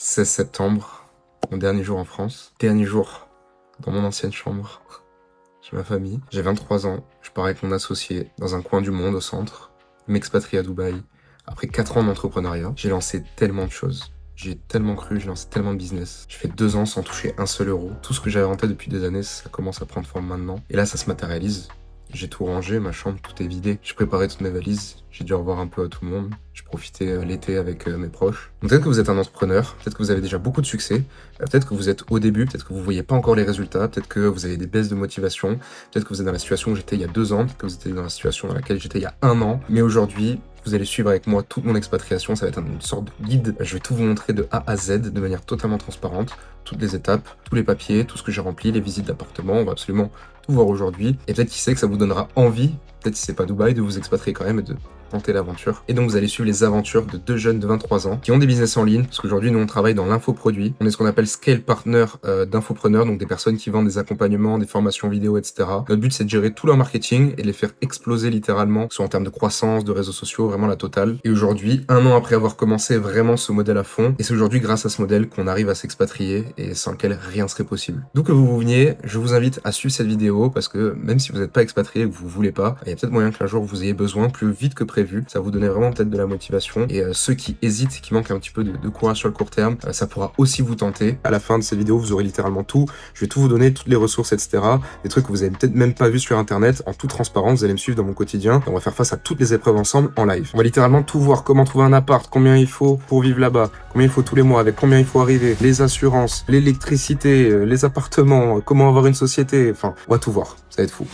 16 septembre, mon dernier jour en France. Dernier jour dans mon ancienne chambre, chez ma famille. J'ai 23 ans, je pars avec mon associé dans un coin du monde au centre, m'expatrie à Dubaï. Après 4 ans d'entrepreneuriat, j'ai lancé tellement de choses. J'ai tellement cru, j'ai lancé tellement de business. J'ai fait 2 ans sans toucher un seul euro. Tout ce que j'avais en tête depuis des années, ça commence à prendre forme maintenant. Et là, ça se matérialise. J'ai tout rangé, ma chambre, tout est vidé. J'ai préparé toutes mes valises. J'ai dû au revoir un peu à tout le monde. J'ai profité l'été avec mes proches. Donc peut-être que vous êtes un entrepreneur, peut-être que vous avez déjà beaucoup de succès, peut-être que vous êtes au début, peut-être que vous voyez pas encore les résultats, peut-être que vous avez des baisses de motivation, peut-être que vous êtes dans la situation où j'étais il y a 2 ans, peut-être que vous êtes dans la situation dans laquelle j'étais il y a 1 an. Mais aujourd'hui, vous allez suivre avec moi toute mon expatriation, ça va être une sorte de guide. Je vais tout vous montrer de A à Z de manière totalement transparente, toutes les étapes, tous les papiers, tout ce que j'ai rempli, les visites d'appartement, on va absolument tout voir aujourd'hui. Et peut-être qui sait que ça vous donnera envie, peut-être si c'est pas Dubaï, de vous expatrier quand même et de tenter l'aventure. Et donc vous allez suivre les aventures de 2 jeunes de 23 ans qui ont des business en ligne, parce qu'aujourd'hui nous on travaille dans l'infoproduit. On est ce qu'on appelle scale partner d'infopreneurs, donc des personnes qui vendent des accompagnements, des formations vidéo, etc. Notre but c'est de gérer tout leur marketing et de les faire exploser littéralement, soit en termes de croissance, de réseaux sociaux, vraiment la totale. Et aujourd'hui, 1 an après avoir commencé vraiment ce modèle à fond, et c'est aujourd'hui grâce à ce modèle qu'on arrive à s'expatrier et sans lequel rien serait possible. D'où que vous veniez, je vous invite à suivre cette vidéo parce que même si vous n'êtes pas expatrié et que vous voulez pas, il y a peut-être moyen qu'un jour vous ayez besoin plus vite que prévu. Ça va vous donner vraiment peut-être de la motivation. Et ceux qui hésitent, qui manquent un petit peu de courage sur le court terme, ça pourra aussi vous tenter. À la fin de cette vidéo, vous aurez littéralement tout. Je vais tout vous donner, toutes les ressources, etc. Des trucs que vous avez peut-être même pas vu sur internet, en toute transparence. Vous allez me suivre dans mon quotidien. Et on va faire face à toutes les épreuves ensemble en live. On va littéralement tout voir, comment trouver un appart, combien il faut pour vivre là-bas, combien il faut tous les mois, avec combien il faut arriver, les assurances, l'électricité, les appartements, comment avoir une société. Enfin, on va tout voir. Ça va être fou.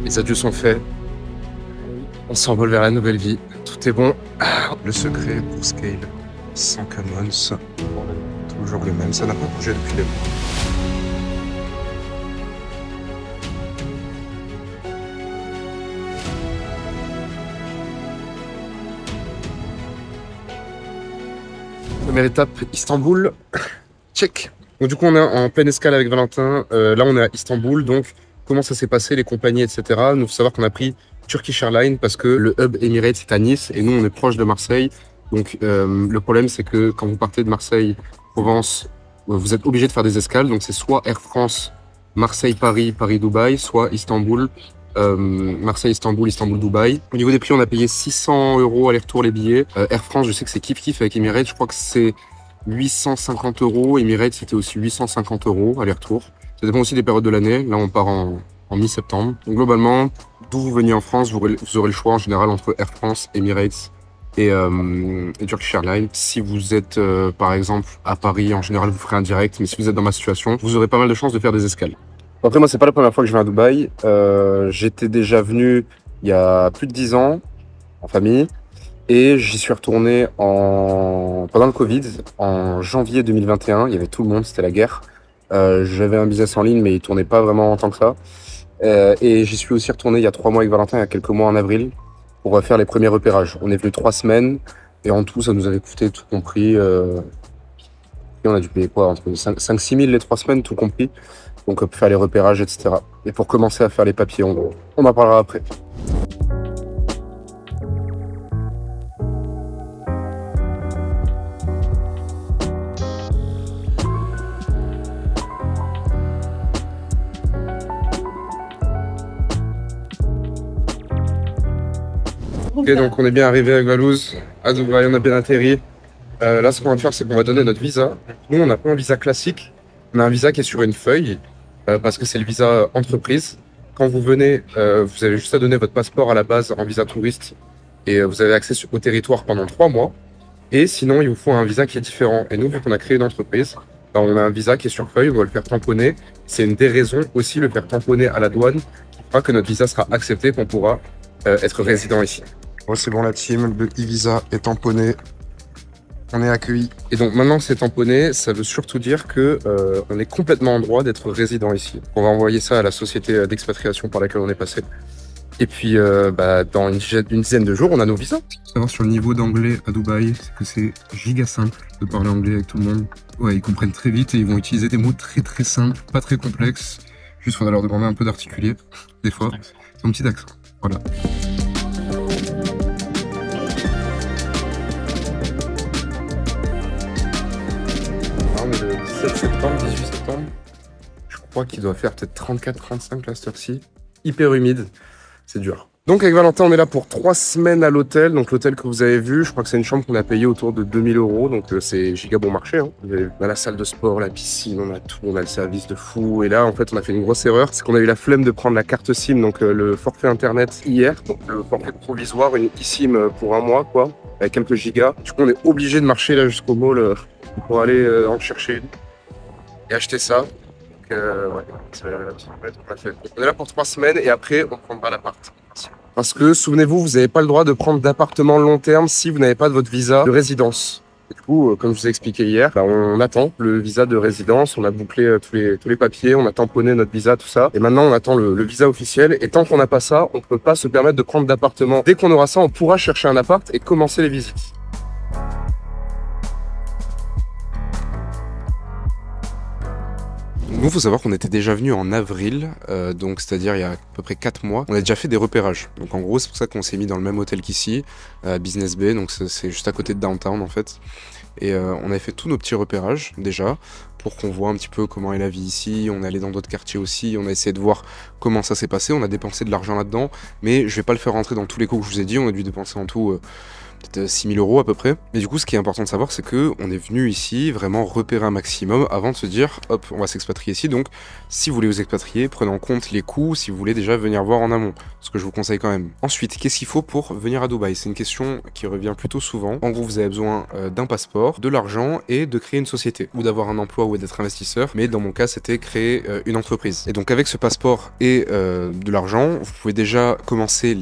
Les adieux sont faits. On s'envole vers la nouvelle vie. Tout est bon. Le secret pour Scale, sans Commons, toujours le même. Ça n'a pas bougé depuis le début. Première étape, Istanbul. Check. Donc du coup, on est en pleine escale avec Valentin. Là, on est à Istanbul, donc comment ça s'est passé, les compagnies, etc. Nous, faut savoir qu'on a pris Turkish Airlines parce que le hub Emirates est à Nice et nous, on est proche de Marseille. Donc, le problème, c'est que quand vous partez de Marseille, Provence, vous êtes obligé de faire des escales. Donc, c'est soit Air France, Marseille-Paris, Paris-Dubaï, soit Istanbul, Marseille-Istanbul, Istanbul-Dubaï. Au niveau des prix, on a payé 600 € aller-retour les billets. Air France, je sais que c'est kiff-kiff avec Emirates. Je crois que c'est 850 €. Emirates, c'était aussi 850 € aller-retour. Ça dépend aussi des périodes de l'année. Là, on part en mi-septembre. Donc, globalement, d'où vous veniez en France, vous aurez le choix en général entre Air France, Emirates et Turkish Airlines. Si vous êtes, par exemple, à Paris, en général, vous ferez un direct. Mais si vous êtes dans ma situation, vous aurez pas mal de chances de faire des escales. Après, moi, c'est pas la première fois que je viens à Dubaï. J'étais déjà venu il y a plus de 10 ans, en famille. Et j'y suis retourné pendant le Covid, en janvier 2021. Il y avait tout le monde, c'était la guerre. J'avais un business en ligne, mais il tournait pas vraiment en tant que ça. Et j'y suis aussi retourné il y a 3 mois avec Valentin, il y a quelques mois en avril, pour faire les premiers repérages. On est venu 3 semaines, et en tout, ça nous avait coûté tout compris. Et on a dû payer quoi, entre 5-6 000 les 3 semaines, tout compris. Donc pour faire les repérages, etc. Et pour commencer à faire les papiers, on en parlera après. Ok, donc on est bien arrivé avec Valouz à Dubaï, on a bien atterri. Là, ce qu'on va faire, c'est qu'on va donner notre visa. Nous, on n'a pas un visa classique, on a un visa qui est sur une feuille, parce que c'est le visa entreprise. Quand vous venez, vous avez juste à donner votre passeport à la base en visa touriste, et vous avez accès au territoire pendant 3 mois. Et sinon, il vous faut un visa qui est différent. Et nous, vu qu'on a créé une entreprise, on a un visa qui est sur feuille, on va le faire tamponner. C'est une des raisons aussi, le faire tamponner à la douane, qui fera que notre visa sera accepté, qu'on pourra être résident ici. Bon, c'est bon la team, le e-visa est tamponné, on est accueilli. Et donc maintenant que c'est tamponné, ça veut surtout dire que on est complètement en droit d'être résident ici. On va envoyer ça à la société d'expatriation par laquelle on est passé. Et puis, dans une dizaine de jours, on a nos visas. Savoir sur le niveau d'anglais à Dubaï, c'est que c'est giga simple de parler anglais avec tout le monde. Ouais, ils comprennent très vite et ils vont utiliser des mots très très simples, pas très complexes. Juste, faudra leur demander un peu d'articuler, des fois. C'est un petit accent. Voilà. On est le 17 septembre, 18 septembre. Je crois qu'il doit faire peut-être 34-35 là, cette heure-ci. Hyper humide. C'est dur. Donc avec Valentin, on est là pour 3 semaines à l'hôtel. Donc l'hôtel que vous avez vu, je crois que c'est une chambre qu'on a payée autour de 2000 €. Donc c'est giga bon marché. Hein. On a la salle de sport, la piscine, on a tout, on a le service de fou. Et là, en fait, on a fait une grosse erreur. C'est qu'on a eu la flemme de prendre la carte SIM, donc le forfait internet hier. Donc le forfait provisoire, une eSIM pour 1 mois, quoi, avec quelques gigas. Du coup, on est obligé de marcher là jusqu'au mall pour aller en chercher une et acheter ça. Ouais, on est là pour 3 semaines et après on prendra l'appart. Parce que souvenez-vous, vous n'avez pas le droit de prendre d'appartement long terme si vous n'avez pas de votre visa de résidence. Et du coup, comme je vous ai expliqué hier, on attend le visa de résidence, on a bouclé tous les papiers, on a tamponné notre visa, tout ça. Et maintenant, on attend le visa officiel. Et tant qu'on n'a pas ça, on ne peut pas se permettre de prendre d'appartement. Dès qu'on aura ça, on pourra chercher un appart et commencer les visites. Nous, il faut savoir qu'on était déjà venu en avril, donc c'est-à-dire il y a à peu près 4 mois. On a déjà fait des repérages. Donc en gros, c'est pour ça qu'on s'est mis dans le même hôtel qu'ici, Business Bay, donc c'est juste à côté de Downtown en fait. Et on avait fait tous nos petits repérages déjà, pour qu'on voit un petit peu comment est la vie ici. On est allé dans d'autres quartiers aussi, on a essayé de voir comment ça s'est passé. On a dépensé de l'argent là-dedans, mais je vais pas le faire rentrer dans tous les coûts que je vous ai dit. On a dû dépenser en tout peut-être 6 000 € à peu près. Mais du coup, ce qui est important de savoir, c'est que on est venu ici vraiment repérer un maximum avant de se dire, hop, on va s'expatrier ici. Donc, si vous voulez vous expatrier, prenez en compte les coûts si vous voulez déjà venir voir en amont, ce que je vous conseille quand même. Ensuite, qu'est-ce qu'il faut pour venir à Dubaï? C'est une question qui revient plutôt souvent. En gros, vous avez besoin d'un passeport, de l'argent et de créer une société, ou d'avoir un emploi ou d'être investisseur. Mais dans mon cas, c'était créer une entreprise. Et donc, avec ce passeport et de l'argent, vous pouvez déjà commencer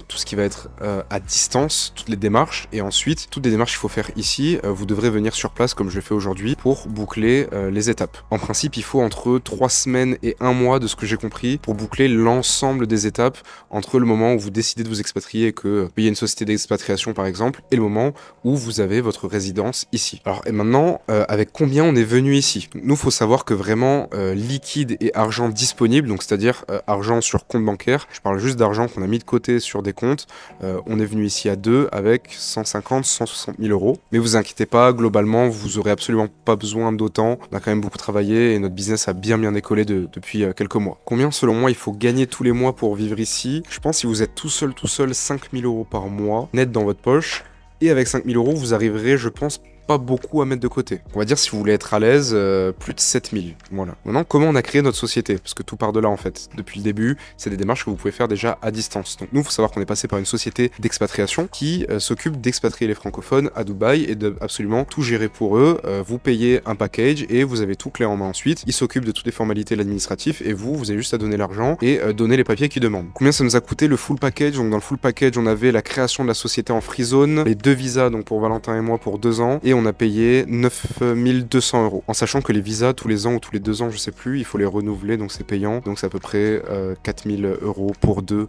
tout ce qui va être à distance, toutes les démarches. Et ensuite, toutes les démarches qu'il faut faire ici, vous devrez venir sur place comme je le fais aujourd'hui pour boucler les étapes. En principe, il faut entre 3 semaines et 1 mois de ce que j'ai compris pour boucler l'ensemble des étapes entre le moment où vous décidez de vous expatrier et que il y a une société d'expatriation par exemple et le moment où vous avez votre résidence ici. Alors et maintenant, avec combien on est venu ici? Nous, faut savoir que vraiment liquide et argent disponible, donc c'est-à-dire argent sur compte bancaire, je parle juste d'argent qu'on a mis de côté sur des comptes, on est venu ici à 2 avec 150, 160 000 €. Mais vous inquiétez pas, globalement, vous aurez absolument pas besoin d'autant. On a quand même beaucoup travaillé et notre business a bien décollé depuis quelques mois. Combien, selon moi, il faut gagner tous les mois pour vivre ici? Je pense que si vous êtes tout seul, 5 000 € par mois, net dans votre poche. Et avec 5 000 €, vous arriverez, je pense, pas beaucoup à mettre de côté. On va dire, si vous voulez être à l'aise, plus de 7 000. Voilà. Maintenant, comment on a créé notre société? Parce que tout part de là, en fait. Depuis le début, c'est des démarches que vous pouvez faire déjà à distance. Donc nous, il faut savoir qu'on est passé par une société d'expatriation qui s'occupe d'expatrier les francophones à Dubaï et de absolument tout gérer pour eux. Vous payez un package et vous avez tout clé en main ensuite. Ils s'occupent de toutes les formalités de l'administratif et vous avez juste à donner l'argent et donner les papiers qu'ils demandent. Combien ça nous a coûté le full package? Donc dans le full package, on avait la création de la société en free zone, les 2 visas, donc pour Valentin et moi pour 2 ans, et on a payé 9 200 €. En sachant que les visas, tous les ans ou tous les 2 ans, je sais plus, il faut les renouveler, donc c'est payant. Donc c'est à peu près 4 000 € pour 2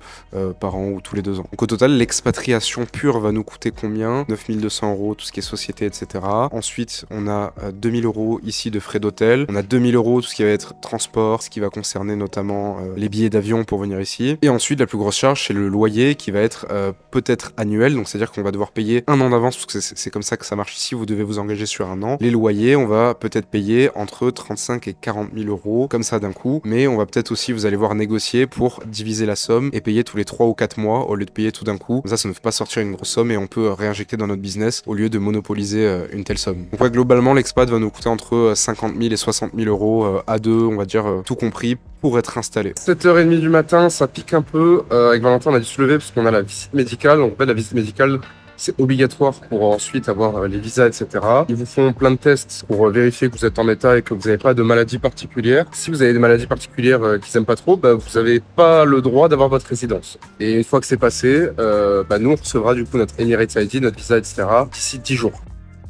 par an ou tous les 2 ans. Donc au total, l'expatriation pure va nous coûter combien? 9 200 €, tout ce qui est société, etc. Ensuite, on a 2 000 € ici de frais d'hôtel. On a 2 000 € tout ce qui va être transport, ce qui va concerner notamment les billets d'avion pour venir ici. Et ensuite, la plus grosse charge, c'est le loyer qui va être peut-être annuel. Donc c'est-à-dire qu'on va devoir payer 1 an d'avance, parce que c'est comme ça que ça marche ici. Vous devez vous engager sur 1 an. Les loyers, on va peut-être payer entre 35 et 40 000 € comme ça d'un coup, mais on va peut-être aussi, vous allez voir, négocier pour diviser la somme et payer tous les 3 ou 4 mois au lieu de payer tout d'un coup. Comme ça ne fait pas sortir une grosse somme et on peut réinjecter dans notre business au lieu de monopoliser une telle somme. Donc ouais, globalement, l'expat va nous coûter entre 50 000 et 60 000 € à 2, on va dire tout compris, pour être installé. 7h30 du matin, ça pique un peu. Avec Valentin, on a dû se lever parce qu'on a la visite médicale. Donc en fait, la visite médicale, c'est obligatoire pour ensuite avoir les visas, etc. Ils vous font plein de tests pour vérifier que vous êtes en état et que vous n'avez pas de maladie particulière. Si vous avez des maladies particulières qu'ils n'aiment pas trop, vous n'avez pas le droit d'avoir votre résidence. Et une fois que c'est passé, nous, on recevra du coup notre Emirates ID, notre visa, etc. d'ici 10 jours.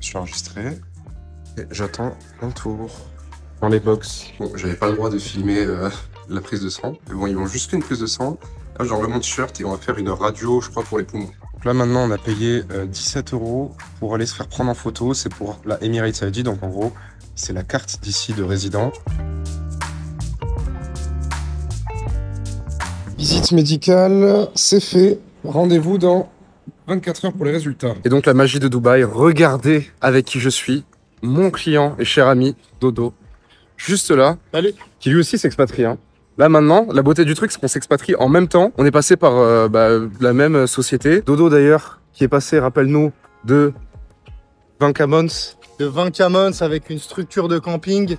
Je suis enregistré et j'attends mon tour dans les box. Bon, j'avais pas le droit de filmer la prise de sang. Bon, ils vont juste faire une prise de sang. Là, j'enlève mon t-shirt et on va faire une radio, je crois, pour les poumons. Donc là, maintenant, on a payé 17 € pour aller se faire prendre en photo. C'est pour la Emirates ID, donc en gros, c'est la carte d'ici de résident. Visite médicale, c'est fait. Rendez-vous dans 24 heures pour les résultats. Et donc la magie de Dubaï, regardez avec qui je suis. Mon client et cher ami, Dodo. Juste là. Salut. Qui lui aussi s'expatrie. Hein. Là maintenant, la beauté du truc, c'est qu'on s'expatrie en même temps. On est passé par la même société. Dodo d'ailleurs, qui est passé, rappelle-nous, de 20 Camons. De 20 Camons avec une structure de camping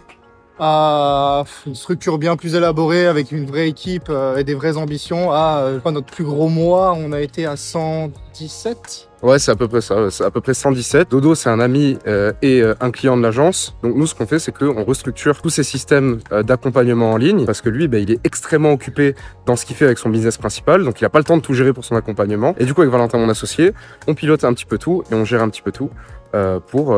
à une structure bien plus élaborée avec une vraie équipe et des vraies ambitions à notre plus gros mois, on a été à 117. Ouais, c'est à peu près ça, c'est à peu près 117. Dodo, c'est un ami et un client de l'agence. Donc nous, ce qu'on fait, c'est qu'on restructure tous ces systèmes d'accompagnement en ligne parce que lui, il est extrêmement occupé dans ce qu'il fait avec son business principal. Donc il n'a pas le temps de tout gérer pour son accompagnement. Et du coup, avec Valentin, mon associé, on pilote un petit peu tout et on gère un petit peu tout pour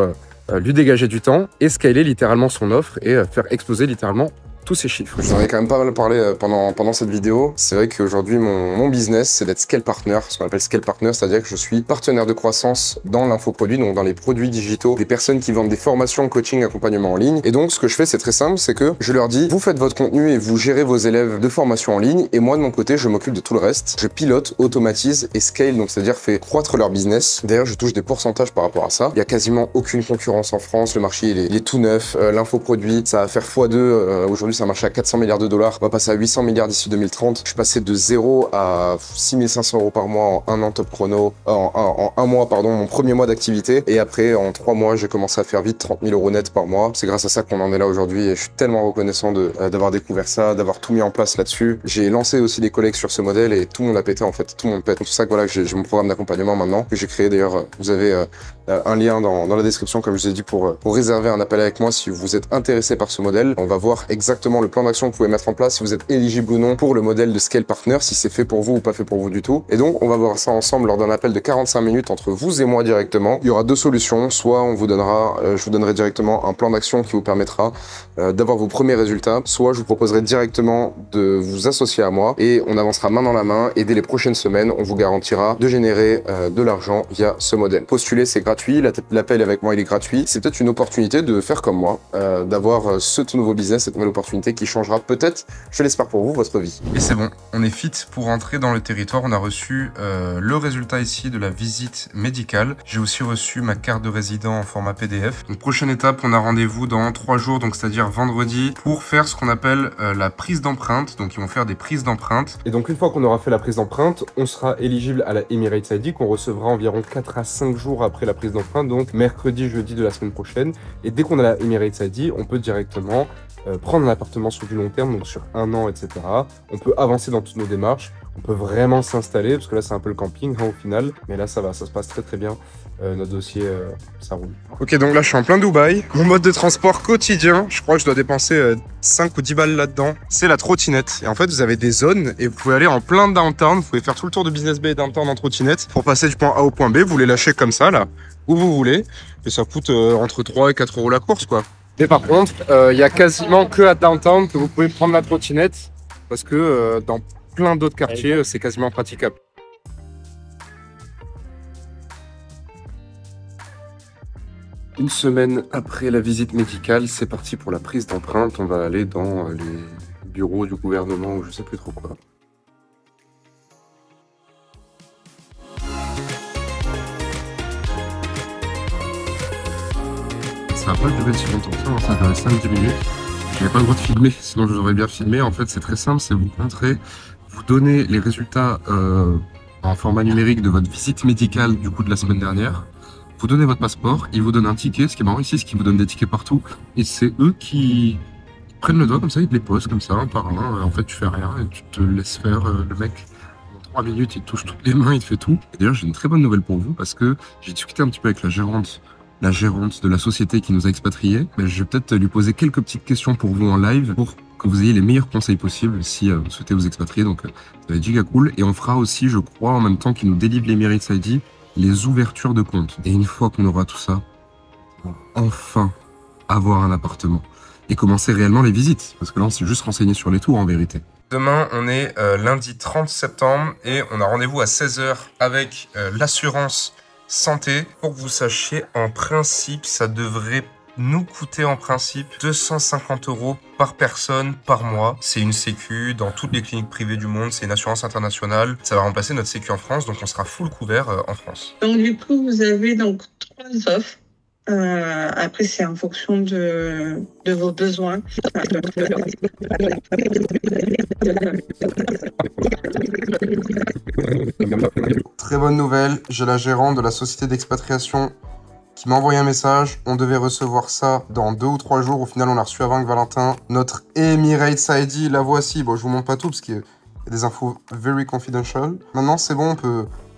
lui dégager du temps et scaler littéralement son offre et faire exploser littéralement tous ces chiffres. Je vous en ai quand même pas mal parlé pendant cette vidéo. C'est vrai qu'aujourd'hui, mon business, c'est d'être scale partner, ce qu'on appelle scale partner, c'est-à-dire que je suis partenaire de croissance dans l'infoproduit, donc dans les produits digitaux, des personnes qui vendent des formations, coaching, accompagnement en ligne. Et donc, ce que je fais, c'est très simple, c'est que je leur dis, vous faites votre contenu et vous gérez vos élèves de formation en ligne, et moi, de mon côté, je m'occupe de tout le reste. Je pilote, automatise et scale, donc c'est-à-dire fais croître leur business. D'ailleurs, je touche des pourcentages par rapport à ça. Il y a quasiment aucune concurrence en France, le marché, il est tout neuf, l'infoproduit, ça va faire x2, aujourd'hui, ça marche à 400 milliards de dollars. On va passer à 800 milliards d'ici 2030. Je suis passé de 0 à 6500 € par mois en un an top chrono, en un mois, pardon, mon premier mois d'activité. Et après, en 3 mois, j'ai commencé à faire vite 30 000 € net par mois. C'est grâce à ça qu'on en est là aujourd'hui et je suis tellement reconnaissant d'avoir découvert ça, d'avoir tout mis en place là-dessus. J'ai lancé aussi des collègues sur ce modèle et tout le monde a pété en fait. Tout le monde pète. C'est pour ça que voilà, j'ai mon programme d'accompagnement maintenant que j'ai créé. D'ailleurs, vous avez un lien dans la description, comme je vous ai dit, pour réserver un appel avec moi si vous êtes intéressé par ce modèle. On va voir exactement le plan d'action que vous pouvez mettre en place, si vous êtes éligible ou non pour le modèle de Scale Partner, si c'est fait pour vous ou pas fait pour vous du tout. Et donc, on va voir ça ensemble lors d'un appel de 45 minutes entre vous et moi directement. Il y aura deux solutions. Soit on vous donnera, je vous donnerai directement un plan d'action qui vous permettra d'avoir vos premiers résultats. Soit je vous proposerai directement de vous associer à moi et on avancera main dans la main. Et dès les prochaines semaines, on vous garantira de générer de l'argent via ce modèle. Postuler, c'est gratuit. L'appel avec moi, il est gratuit. C'est peut-être une opportunité de faire comme moi, d'avoir ce tout nouveau business, cette nouvelle opportunité qui changera peut-être, je l'espère pour vous, votre vie. Et c'est bon, on est fit pour entrer dans le territoire. On a reçu le résultat ici de la visite médicale. J'ai aussi reçu ma carte de résident en format PDF. Donc prochaine étape, on a rendez-vous dans 3 jours, donc c'est-à-dire vendredi, pour faire ce qu'on appelle la prise d'empreinte. Donc ils vont faire des prises d'empreinte. Et donc une fois qu'on aura fait la prise d'empreinte, on sera éligible à la Emirates ID qu'on recevra environ 4 à 5 jours après la prise d'empreinte, donc mercredi, jeudi de la semaine prochaine. Et dès qu'on a la Emirates ID, on peut directement prendre un appartement sur du long terme, donc sur 1 an, etc. On peut avancer dans toutes nos démarches, on peut vraiment s'installer, parce que là c'est un peu le camping au final, mais là ça va, ça se passe très très bien, notre dossier, ça roule. Ok, donc là je suis en plein Dubaï, mon mode de transport quotidien, je crois que je dois dépenser 5 ou 10 balles là-dedans, c'est la trottinette. Et en fait vous avez des zones, et vous pouvez aller en plein downtown, vous pouvez faire tout le tour de Business Bay et downtown en trottinette, pour passer du point A au point B, vous les lâchez comme ça, là, où vous voulez, et ça coûte entre 3 et 4 € la course, quoi. Mais par contre, il y a quasiment que à downtown que vous pouvez prendre la trottinette parce que dans plein d'autres quartiers, c'est quasiment impraticable. Une semaine après la visite médicale, c'est parti pour la prise d'empreinte. On va aller dans les bureaux du gouvernement ou je sais plus trop quoi. Ça va pas durer si longtemps que ça va durer 5-10 minutes. J'avais pas le droit de filmer, sinon je vous aurais bien filmé. En fait, c'est très simple, c'est vous montrer, vous donner les résultats en format numérique de votre visite médicale du coup de la semaine dernière. Vous donnez votre passeport, ils vous donnent un ticket. Ce qui est marrant ici, c'est qu'ils vous donnent des tickets partout. Et c'est eux qui prennent le doigt comme ça, ils te les posent comme ça, un par un. En fait, tu fais rien et tu te laisses faire le mec. En 3 minutes, il te touche toutes les mains, il te fait tout. Et d'ailleurs, j'ai une très bonne nouvelle pour vous parce que j'ai discuté un petit peu avec la gérante de la société qui nous a expatriés. Mais je vais peut-être lui poser quelques petites questions pour vous en live pour que vous ayez les meilleurs conseils possibles si vous souhaitez vous expatrier. Donc, ça va être giga cool. Et on fera aussi, je crois, en même temps qu'ils nous délivrent l'Emirates ID, les ouvertures de compte. Et une fois qu'on aura tout ça, on va enfin avoir un appartement. et commencer réellement les visites. Parce que là, on s'est juste renseigné sur les tours en vérité. Demain, on est lundi 30 septembre et on a rendez-vous à 16 h avec l'assurance santé. Pour que vous sachiez, en principe, ça devrait nous coûter en principe 250 € par personne par mois. C'est une sécu dans toutes les cliniques privées du monde, c'est une assurance internationale. Ça va remplacer notre sécu en France, donc on sera full couvert en France. Donc du coup, vous avez donc 3 offres. Après, c'est en fonction de vos besoins. Très bonne nouvelle, j'ai la gérante de la société d'expatriation qui m'a envoyé un message. On devait recevoir ça dans 2 ou 3 jours. Au final, on l'a reçu avant que Valentin. Notre Emirates ID, la voici. Bon, je vous montre pas tout parce qu'il y a des infos very confidential. Maintenant, c'est bon,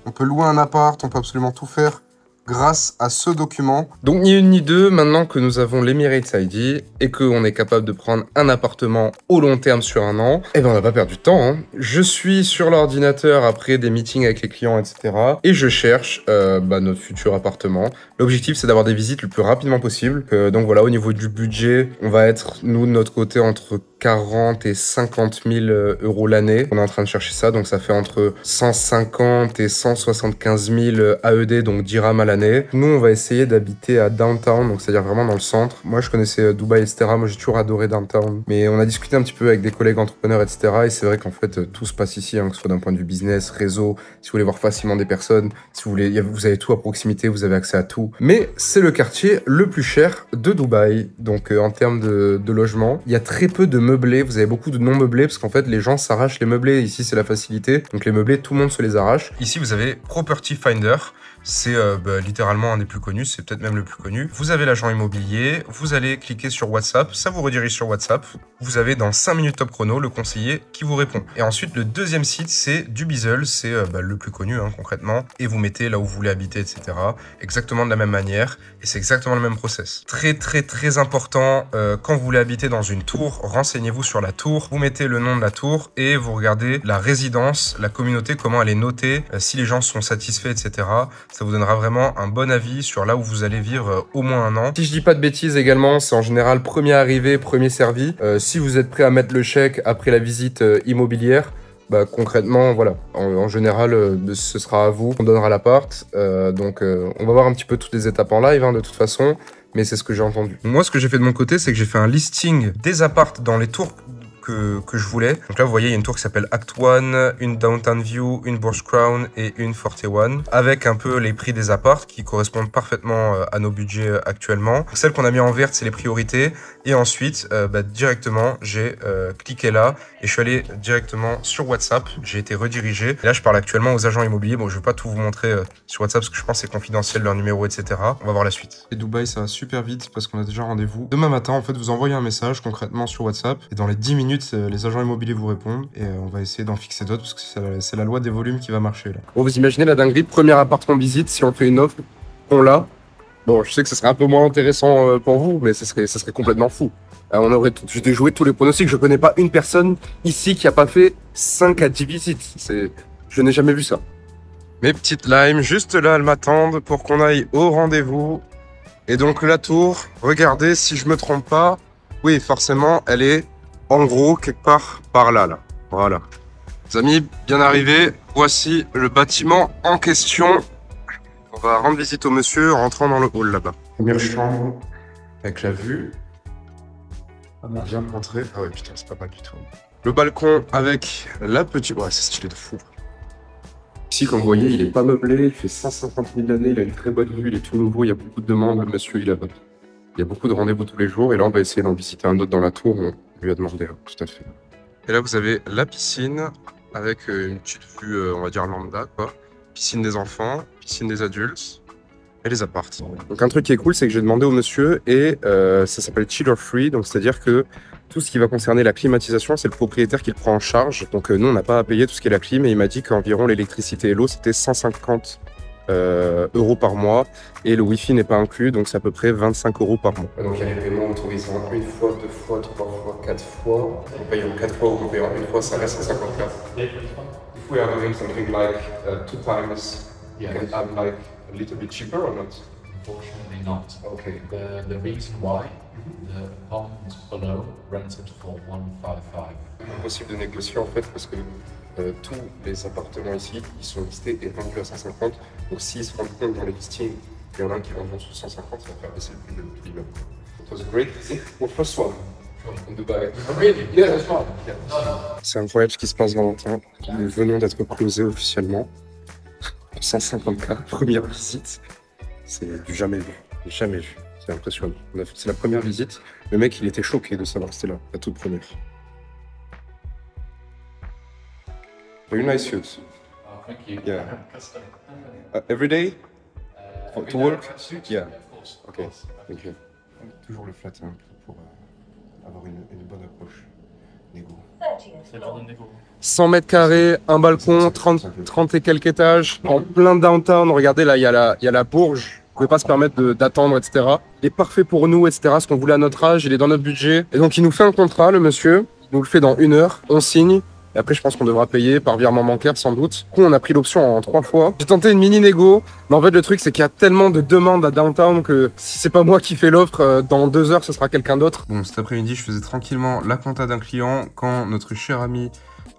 on peut louer un appart, on peut absolument tout faire grâce à ce document. Donc ni une ni deux, maintenant que nous avons l'Emirates ID et qu'on est capable de prendre un appartement au long terme sur 1 an, eh ben on n'a pas perdu de temps. Hein. Je suis sur l'ordinateur après des meetings avec les clients, etc. Et je cherche notre futur appartement. L'objectif, c'est d'avoir des visites le plus rapidement possible. Donc voilà, au niveau du budget, on va être, nous, de notre côté, entre 40 et 50 000 € l'année. On est en train de chercher ça, donc ça fait entre 150 et 175 000 AED, donc dirhams à l'année. Nous, on va essayer d'habiter à downtown, donc c'est-à-dire vraiment dans le centre. Moi, je connaissais Dubaï, etc. Moi, j'ai toujours adoré downtown. Mais on a discuté un petit peu avec des collègues entrepreneurs, etc. Et c'est vrai qu'en fait, tout se passe ici, hein, que ce soit d'un point de vue business, réseau, si vous voulez voir facilement des personnes, si vous voulez, vous avez tout à proximité, vous avez accès à tout. Mais c'est le quartier le plus cher de Dubaï. Donc, en termes de logement, il y a très peu de meublés. Vous avez beaucoup de non meublés parce qu'en fait, les gens s'arrachent les meublés. Ici, c'est la facilité. Donc, les meublés, tout le monde se les arrache. Ici, vous avez Property Finder. C'est littéralement un des plus connus, c'est peut-être même le plus connu. Vous avez l'agent immobilier, vous allez cliquer sur WhatsApp, ça vous redirige sur WhatsApp. Vous avez dans 5 minutes top chrono le conseiller qui vous répond. Et ensuite, le deuxième site, c'est Dubizzle, c'est le plus connu concrètement. Et vous mettez là où vous voulez habiter, etc. Exactement de la même manière. Et c'est exactement le même process. Très très très important, quand vous voulez habiter dans une tour, renseignez-vous sur la tour. Vous mettez le nom de la tour et vous regardez la résidence, la communauté, comment elle est notée, si les gens sont satisfaits, etc. Ça vous donnera vraiment un bon avis sur là où vous allez vivre au moins 1 an. Si je dis pas de bêtises également, c'est en général premier arrivé, premier servi. Si vous êtes prêt à mettre le chèque après la visite immobilière, concrètement, voilà, en général, ce sera à vous qu'on donnera l'appart. Donc, on va voir un petit peu toutes les étapes en live, de toute façon, mais c'est ce que j'ai entendu. Moi, ce que j'ai fait de mon côté, c'est que j'ai fait un listing des apparts dans les tours que je voulais. Donc là, vous voyez, il y a une tour qui s'appelle Act 1, une Downtown View, une Burj Crown et une 41, avec un peu les prix des apparts qui correspondent parfaitement à nos budgets actuellement. Celle qu'on a mis en verte, c'est les priorités. Et ensuite, directement, j'ai cliqué là et je suis allé directement sur WhatsApp. J'ai été redirigé. Et là, je parle actuellement aux agents immobiliers. Bon, je ne vais pas tout vous montrer sur WhatsApp parce que je pense que c'est confidentiel, leur numéro, etc. On va voir la suite. Et Dubaï, ça va super vite parce qu'on a déjà rendez-vous. Demain matin, en fait, vous envoyez un message concrètement sur WhatsApp et dans les 10 minutes, les agents immobiliers vous répondent et on va essayer d'en fixer d'autres parce que c'est la loi des volumes qui va marcher là. Bon, vous imaginez la dinguerie, premier appart qu'on visite, si on fait une offre, on l'a. Bon, je sais que ce serait un peu moins intéressant pour vous, mais ça serait complètement fou. On aurait déjoué tous les pronostics. Je connais pas une personne ici qui a pas fait 5 à 10 visites. Je n'ai jamais vu ça. Mes petites limes, juste là, elles m'attendent pour qu'on aille au rendez-vous. Et donc la tour, regardez, si je me trompe pas, oui, forcément, elle est en gros quelque part par là. Voilà. Les amis, bien arrivés, voici le bâtiment en question. On va rendre visite au monsieur en rentrant dans le hall là-bas. Première chambre avec la vue. On vient de rentrer. Ah ouais, putain, c'est pas mal du tout. Le balcon avec la petite... Ouais, c'est stylé de fou. Ici, comme vous voyez, il est pas meublé, il fait 150 000 l'année, il a une très bonne vue, il est tout nouveau, il y a beaucoup de demandes, le monsieur, il y a beaucoup de rendez-vous tous les jours, et là, on va essayer d'en visiter un autre dans la tour, on lui a demandé, tout à fait. Et là, vous avez la piscine, avec une petite vue, on va dire lambda, quoi. Piscine des enfants, piscine des adultes, et les apparts. Donc un truc qui est cool, c'est que j'ai demandé au monsieur, et ça s'appelle Chiller Free, donc c'est-à-dire que tout ce qui va concerner la climatisation, c'est le propriétaire qui le prend en charge. Donc nous, on n'a pas à payer tout ce qui est la clim, et il m'a dit qu'environ l'électricité et l'eau, c'était 150 € par mois, et le Wi-Fi n'est pas inclus, donc c'est à peu près 25 € par mois. Donc il y a les paiements autorisants 1 fois, 2 fois, 3 fois, 4 fois. On paye en 4 fois ou on paye en 1 fois, ça reste 154. If we are doing something like 2 times, you can have like a little bit cheaper or not? Unfortunately not. Okay. The reason why the apartment below rented for 155. Impossible de négocier en fait parce que tous les appartements ici, ils sont listés et vendus à 150. Donc s'ils se rendent compte dans les listings, il y en a un qui vend sous 150, ça va faire baisser le prix de l'immeuble. It was a great visit. Well, first one in Dubai. Oh, really? Yeah, that's fine. Yeah. C'est incroyable ce qui se passe, Valentin. Nous venons d'être closés officiellement. 150K, première visite. C'est du jamais vu. Jamais vu. C'est impressionnant. C'est la première visite. Le mec, il était choqué de savoir que c'était là, la toute première. Very nice suit. Oh, thank you. Yeah. Custom. Every day? Every to day work? I suit, Yeah. Of course. Of Ok, course. thank you. Toujours le flat hein, pour avoir une bonne approche. Négo. C'est l'heure de négo. 100 mètres carrés, un balcon, 30 et quelques étages, en plein downtown. Regardez là, il y a la Bourge. Vous pouvez pas se permettre d'attendre, etc. Il est parfait pour nous, etc. Ce qu'on voulait à notre âge, il est dans notre budget. Et donc il nous fait un contrat, le monsieur. Il nous le fait dans 1 heure. On signe. Et après, je pense qu'on devra payer par virement bancaire sans doute. Du coup, on a pris l'option en 3 fois. J'ai tenté une mini négo. Mais en fait, le truc, c'est qu'il y a tellement de demandes à downtown que si c'est pas moi qui fais l'offre, dans 2 heures, ce sera quelqu'un d'autre. Bon, cet après-midi, je faisais tranquillement la compta d'un client quand notre cher ami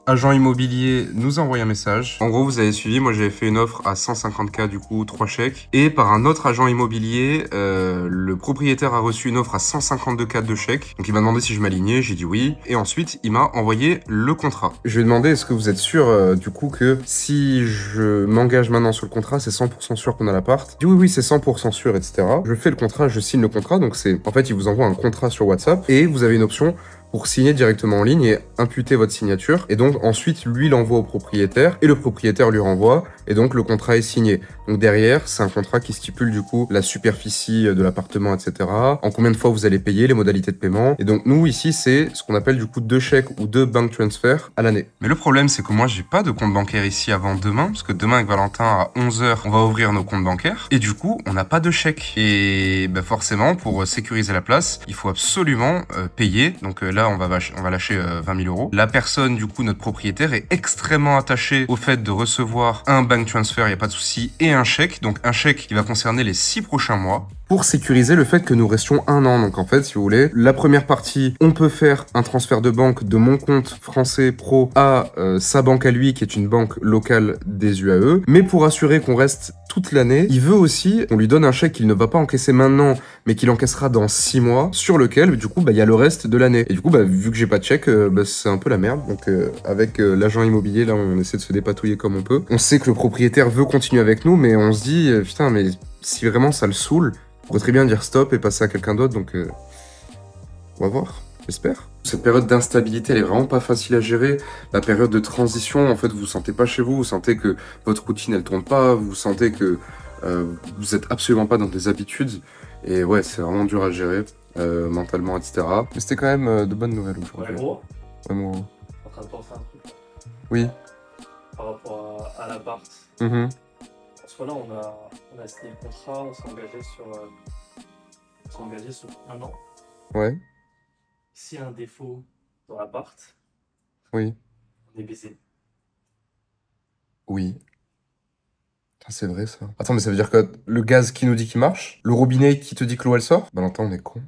agent immobilier nous a envoyé un message. En gros, vous avez suivi, moi j'avais fait une offre à 150K du coup, 3 chèques. Et par un autre agent immobilier, le propriétaire a reçu une offre à 152K de chèques. Donc il m'a demandé si je m'alignais, j'ai dit oui. Et ensuite, il m'a envoyé le contrat. Je lui ai demandé, est-ce que vous êtes sûr du coup que si je m'engage maintenant sur le contrat, c'est 100% sûr qu'on a l'appart? Il dit oui, c'est 100% sûr, etc. Je fais le contrat, je signe le contrat. Donc c'est, en fait, il vous envoie un contrat sur WhatsApp et vous avez une option pour signer directement en ligne et imputer votre signature. Et donc ensuite, lui l'envoie au propriétaire et le propriétaire lui renvoie. Et donc le contrat est signé. Donc derrière, c'est un contrat qui stipule du coup la superficie de l'appartement, etc. En combien de fois vous allez payer, les modalités de paiement. Et donc nous ici, c'est ce qu'on appelle du coup 2 chèques ou 2 bank transfers à l'année. Mais le problème, c'est que moi, j'ai pas de compte bancaire ici avant demain, parce que demain avec Valentin à 11h, on va ouvrir nos comptes bancaires. Et du coup, on n'a pas de chèque. Et bah, forcément, pour sécuriser la place, il faut absolument payer. Donc là, on va lâcher 20 000 euros. La personne, du coup, notre propriétaire, est extrêmement attachée au fait de recevoir un bank transfer, il n'y a pas de souci, et un chèque. Donc un chèque qui va concerner les 6 prochains mois. Pour sécuriser le fait que nous restions 1 an. Donc en fait, si vous voulez, la première partie, on peut faire un transfert de banque de mon compte français pro à sa banque à lui, qui est une banque locale des UAE. Mais pour assurer qu'on reste toute l'année, il veut aussi qu'on lui donne un chèque qu'il ne va pas encaisser maintenant, mais qu'il encaissera dans 6 mois, sur lequel, du coup, il y a le reste de l'année. Et du coup, vu que j'ai pas de chèque, c'est un peu la merde. Donc avec l'agent immobilier, là, on essaie de se dépatouiller comme on peut. On sait que le propriétaire veut continuer avec nous, mais on se dit, putain, mais si vraiment ça le saoule, on pourrait très bien dire stop et passer à quelqu'un d'autre, donc on va voir, j'espère. Cette période d'instabilité, elle est vraiment pas facile à gérer. La période de transition, en fait, vous vous sentez pas chez vous, vous sentez que votre routine, elle tourne pas, vous sentez que vous êtes absolument pas dans des habitudes. Et ouais, c'est vraiment dur à gérer, mentalement, etc. Mais c'était quand même de bonnes nouvelles aujourd'hui. Ouais, gros, Ouais, moi. en train de penser à un truc Oui. par rapport à l'appart. Mhm. En ce moment, on a signé le contrat, on s'est engagé sur 1 an. Ouais. S'il y a un défaut dans l'appart, Oui. on est baisé. Oui. Putain, c'est vrai ça. Attends, mais ça veut dire que le gaz qui nous dit qu'il marche, le robinet qui te dit que l'eau elle sort, Valentin, on est con.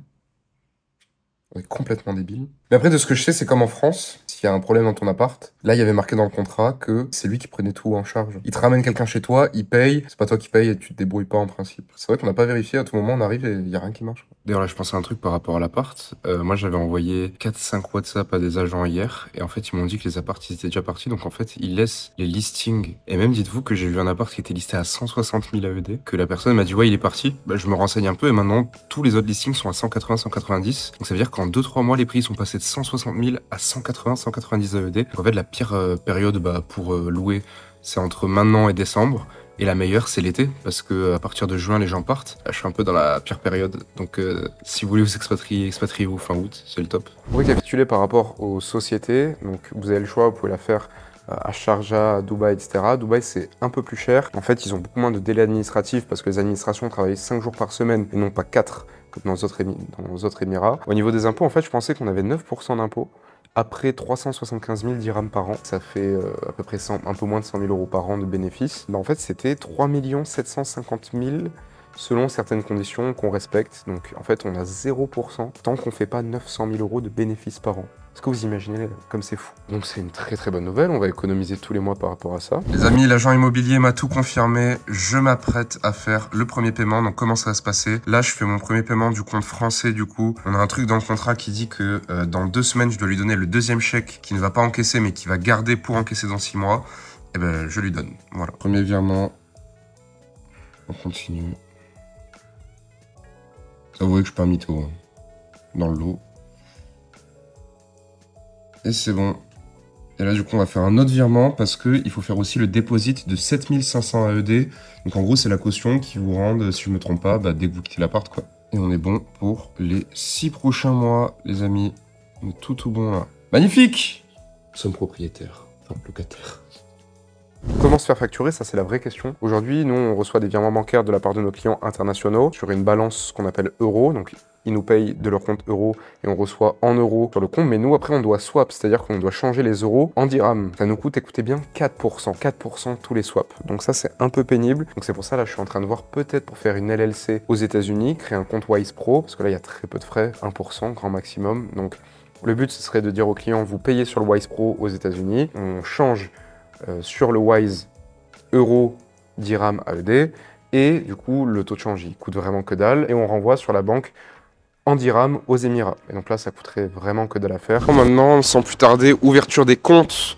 On est complètement débile. Mais après, de ce que je sais, c'est comme en France, s'il y a un problème dans ton appart, là, il y avait marqué dans le contrat que c'est lui qui prenait tout en charge. Il te ramène quelqu'un chez toi, il paye, c'est pas toi qui paye et tu te débrouilles pas en principe. C'est vrai qu'on n'a pas vérifié, à tout moment, on arrive et il y a rien qui marche. D'ailleurs, là, je pensais à un truc par rapport à l'appart. Moi, j'avais envoyé 4-5 WhatsApp à des agents hier, et en fait, ils m'ont dit que les apparts, ils étaient déjà partis, donc en fait, ils laissent les listings. Et même, dites-vous que j'ai vu un appart qui était listé à 160 000 AED, que la personne m'a dit, ouais, il est parti. Bah, je me renseigne un peu, et maintenant, tous les autres listings sont à 180, 190. Donc ça veut dire qu'en 2-3 mois, les prix sont passés de 160 000 à 180, 190 AED. Donc en fait, la pire période pour louer, c'est entre maintenant et décembre. Et la meilleure, c'est l'été, parce que à partir de juin, les gens partent. Là, je suis un peu dans la pire période. Donc si vous voulez vous expatrier, expatriez-vous fin août, c'est le top. Pour récapituler par rapport aux sociétés, donc vous avez le choix, vous pouvez la faire à Sharjah, à Dubaï, etc. Dubaï, c'est un peu plus cher. En fait, ils ont beaucoup moins de délais administratifs parce que les administrations travaillent 5 jours par semaine et non pas 4 comme dans les autres Émirats. Au niveau des impôts, en fait, je pensais qu'on avait 9% d'impôts. Après 375 000 dirhams par an, ça fait à peu près un peu moins de 100 000 euros par an de bénéfices. Bah, en fait, c'était 3 750 000 selon certaines conditions qu'on respecte. Donc en fait, on a 0% tant qu'on fait pas 900 000 € de bénéfices par an. Est-ce que vous imaginez comme c'est fou? Donc c'est une très très bonne nouvelle, on va économiser tous les mois par rapport à ça. Les amis, l'agent immobilier m'a tout confirmé, je m'apprête à faire le premier paiement, donc comment ça va se passer? Là, je fais mon premier paiement du compte français du coup. On a un truc dans le contrat qui dit que dans 2 semaines, je dois lui donner le deuxième chèque qui ne va pas encaisser mais qui va garder pour encaisser dans 6 mois. Et ben je lui donne, voilà. Premier virement, on continue. Avouez que je suis pas un mytho, hein. Dans le lot. Et c'est bon. Et là, du coup, on va faire un autre virement parce qu'il faut faire aussi le deposit de 7500 AED. Donc, en gros, c'est la caution qui vous rend, si je me trompe pas, dès que vous quittez l'appart, quoi. Et on est bon pour les 6 prochains mois, les amis. On est tout bon, là. Magnifique! Nous sommes propriétaires, enfin, locataires. Comment se faire facturer? Ça, c'est la vraie question. Aujourd'hui, nous, on reçoit des virements bancaires de la part de nos clients internationaux sur une balance qu'on appelle euro. Donc, ils nous payent de leur compte euro et on reçoit en euros sur le compte. Mais nous, après, on doit swap, c'est-à-dire qu'on doit changer les euros en dirhams. Ça nous coûte, écoutez bien, 4%. 4% tous les swaps. Donc ça, c'est un peu pénible. Donc c'est pour ça, là, je suis en train de voir peut-être pour faire une LLC aux États-Unis, créer un compte Wise Pro, parce que là, il y a très peu de frais, 1% grand maximum. Donc le but, ce serait de dire aux clients, vous payez sur le Wise Pro aux États-Unis, on change sur le Wise euro dirham AED et du coup, le taux de change, il coûte vraiment que dalle et on renvoie sur la banque en dirham aux Émirats. Et donc là, ça coûterait vraiment que dalle à faire. Maintenant, sans plus tarder, ouverture des comptes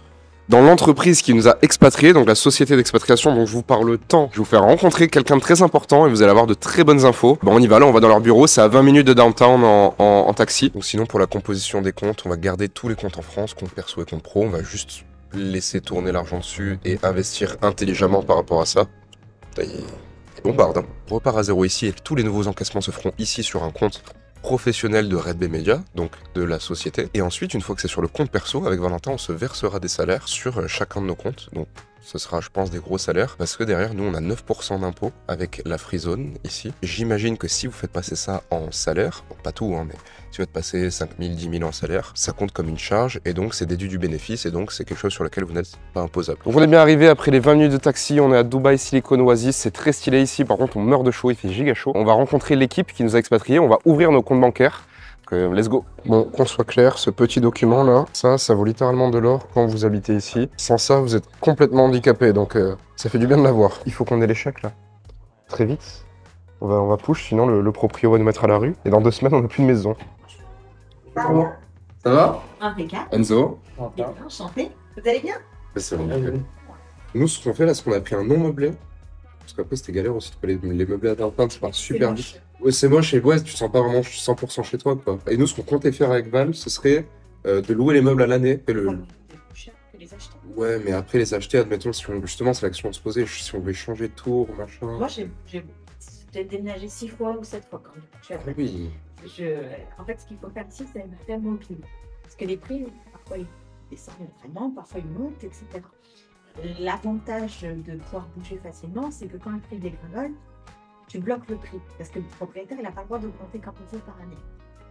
dans l'entreprise qui nous a expatriés, donc la société d'expatriation dont je vous parle tant. Je vais vous faire rencontrer quelqu'un de très important et vous allez avoir de très bonnes infos. Bon, on y va, là, on va dans leur bureau, c'est à 20 minutes de downtown en taxi. Donc sinon, pour la composition des comptes, on va garder tous les comptes en France, compte perso et compte pro. On va juste laisser tourner l'argent dessus et investir intelligemment par rapport à ça. Et bombarde. On repart à zéro ici et tous les nouveaux encaissements se feront ici sur un compte professionnel de Red Bay Media, donc de la société. Et ensuite, une fois que c'est sur le compte perso, avec Valentin, on se versera des salaires sur chacun de nos comptes. Donc ce sera, je pense, des gros salaires, parce que derrière, nous, on a 9% d'impôts avec la free zone ici. J'imagine que si vous faites passer ça en salaire, bon, pas tout, hein, mais si vous faites passer 5 000, 10 000 en salaire, ça compte comme une charge, et donc c'est déduit du bénéfice, et donc c'est quelque chose sur lequel vous n'êtes pas imposable. Donc on est bien arrivé après les 20 minutes de taxi, on est à Dubaï Silicon Oasis, c'est très stylé ici, par contre on meurt de chaud, il fait giga chaud. On va rencontrer l'équipe qui nous a expatriés, on va ouvrir nos comptes bancaires. Let's go. Bon, qu'on soit clair, ce petit document là, ça vaut littéralement de l'or quand vous habitez ici. Sans ça, vous êtes complètement handicapé, donc ça fait du bien de l'avoir. Il faut qu'on ait les chèques là. Très vite. On va push, sinon le proprio va nous mettre à la rue. Et dans 2 semaines, on n'a plus de maison. Bon. Ça va? Impeccable. Enzo? Bien, enchanté. Vous allez bien? C'est bon. Nous, ce qu'on fait là, c'est qu'on a pris un non meublé. Parce qu'après, c'était galère aussi de trouver les meublés à downtown, ça part super vite. Ouais, c'est moche et ouais, tu te sens pas vraiment 100% chez toi, quoi. Et nous, ce qu'on comptait faire avec Val, ce serait de louer les meubles à l'année. C'est plus cher que les acheter. Ouais, mais après les acheter, admettons, si on... justement, c'est l'action à se poser, si on voulait changer de tour, machin. Moi, j'ai déménagé 6 fois ou 7 fois quand même. Je suis à Oui. En fait, ce qu'il faut faire ici, c'est faire mobile. Parce que les prix, parfois, ils descendent vraiment, parfois ils montent, etc. L'avantage de pouvoir bouger facilement, c'est que quand le prix dégringole, tu bloques le prix. Parce que le propriétaire, il n'a pas le droit d'augmenter quand on veut par année.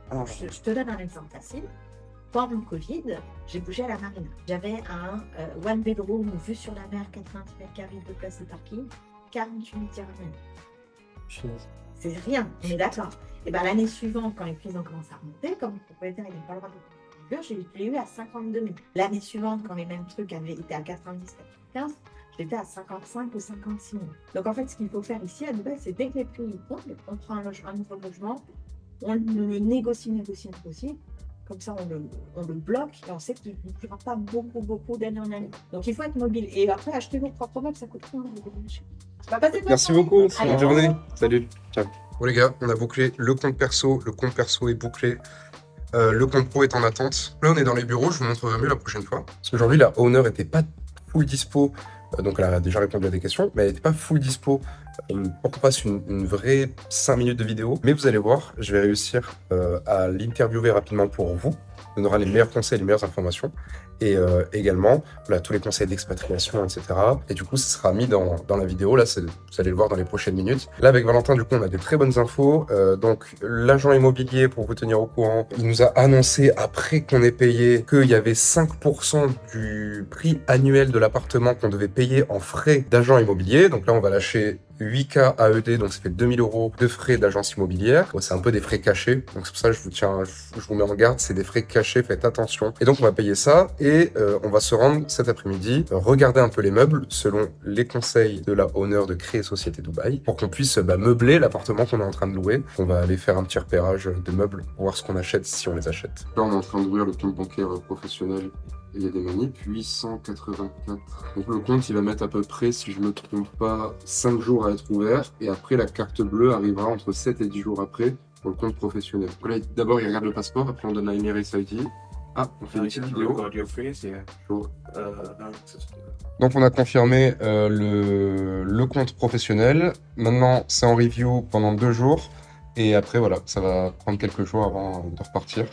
Ah. Je te donne un exemple facile. Pendant le Covid, j'ai bougé à la marina. J'avais un one bedroom vue sur la mer, 90 mètres carrés de place de parking, 48 dirhams. C'est rien, on est d'accord. Et bien l'année suivante, quand les prix ont commencé à remonter, comme le propriétaire n'a pas le droit de je l'ai eu à 52 000. L'année suivante, quand les mêmes trucs avaient été à 90, 95, j'étais à 55 ou 56 000. Donc en fait, ce qu'il faut faire ici à Dubaï, c'est dès que les prix tombent, on prend un nouveau logement, on le négocie. Comme ça, on le bloque et on sait qu'il ne prendra pas beaucoup d'années en année. Donc il faut être mobile. Et après, acheter vos propres meubles, ça coûte rien. Merci beaucoup, bonne journée. Salut. Ciao. Bon les gars, on a bouclé le compte perso est bouclé. Le compte pro est en attente. Là, on est dans les bureaux, je vous montrerai mieux la prochaine fois. Parce qu'aujourd'hui, la owner était pas full dispo. Donc, elle a déjà répondu à des questions, mais elle n'était pas full dispo pour qu'on fasse une vraie 5 minutes de vidéo. Mais vous allez voir, je vais réussir à l'interviewer rapidement pour vous. On aura les meilleurs conseils, les meilleures informations. et également voilà, tous les conseils d'expatriation, etc. Et du coup, ça sera mis dans la vidéo. Là, vous allez le voir dans les prochaines minutes. Là, avec Valentin, du coup, on a des très bonnes infos. Donc, l'agent immobilier, pour vous tenir au courant, il nous a annoncé, après qu'on ait payé, qu'il y avait 5% du prix annuel de l'appartement qu'on devait payer en frais d'agent immobilier. Donc là, on va lâcher 8K AED, donc ça fait 2000 € de frais d'agence immobilière. Bon, c'est un peu des frais cachés, donc c'est pour ça que je vous mets en garde, c'est des frais cachés, faites attention. Et donc on va payer ça et on va se rendre cet après-midi, regarder un peu les meubles selon les conseils de la owner de Créer Société Dubaï pour qu'on puisse meubler l'appartement qu'on est en train de louer. On va aller faire un petit repérage de meubles pour voir ce qu'on achète si on les achète. Là on est en train d'ouvrir le compte bancaire professionnel. Il y a des manips, 884. Donc le compte, il va mettre à peu près, si je me trompe pas, 5 jours à être ouvert. Et après, la carte bleue arrivera entre 7 et 10 jours après pour le compte professionnel. Donc là, d'abord, il regarde le passeport, après on donne la Emirates ID. Ah, on fait une petite vidéo. Donc on a confirmé le compte professionnel. Maintenant, c'est en review pendant 2 jours. Et après, voilà, ça va prendre quelques jours avant de repartir.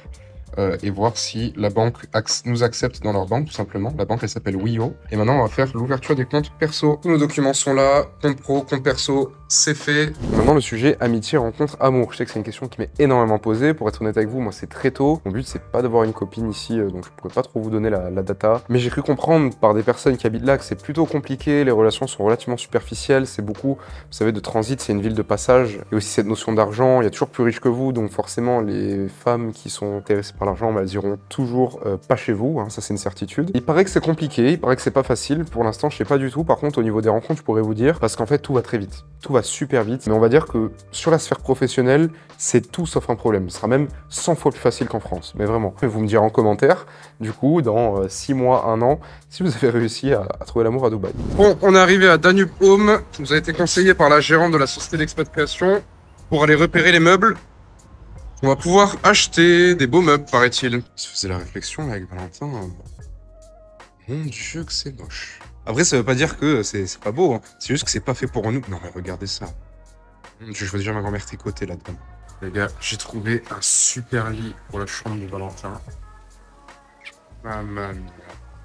Et voir si la banque nous accepte dans leur banque, tout simplement. La banque, elle s'appelle Wio. Et maintenant, on va faire l'ouverture des comptes perso. Tous nos documents sont là. Compte pro, compte perso, c'est fait. Maintenant, le sujet amitié, rencontre, amour. Je sais que c'est une question qui m'est énormément posée. Pour être honnête avec vous, moi, c'est très tôt. Mon but, c'est pas d'avoir une copine ici, donc je pourrais pas trop vous donner la data. Mais j'ai cru comprendre par des personnes qui habitent là que c'est plutôt compliqué. Les relations sont relativement superficielles. C'est beaucoup, vous savez, de transit. C'est une ville de passage. Il y a aussi cette notion d'argent. Il y a toujours plus riche que vous. Donc forcément, les femmes qui sont intéressées par l'argent, elles iront toujours pas chez vous, hein, ça c'est une certitude. Il paraît que c'est compliqué, il paraît que c'est pas facile, pour l'instant je sais pas du tout. Par contre au niveau des rencontres je pourrais vous dire, parce qu'en fait tout va très vite, tout va super vite, mais on va dire que sur la sphère professionnelle, c'est tout sauf un problème. Ce sera même 100 fois plus facile qu'en France, mais vraiment. Vous me direz en commentaire, du coup, dans 6 mois, 1 an, si vous avez réussi à trouver l'amour à Dubaï. Bon, on est arrivé à Danube Home, qui nous a été conseillé par la gérante de la société d'expatriation pour aller repérer les meubles. On va pouvoir acheter des beaux meubles, paraît-il. Je faisais la réflexion avec Valentin. Mon Dieu que c'est moche. Après, ça veut pas dire que c'est pas beau. Hein. C'est juste que c'est pas fait pour nous. Non, mais regardez ça. Mon Dieu, je vois déjà ma grand-mère tricoter là-dedans. Les gars, j'ai trouvé un super lit pour la chambre de Valentin. Maman,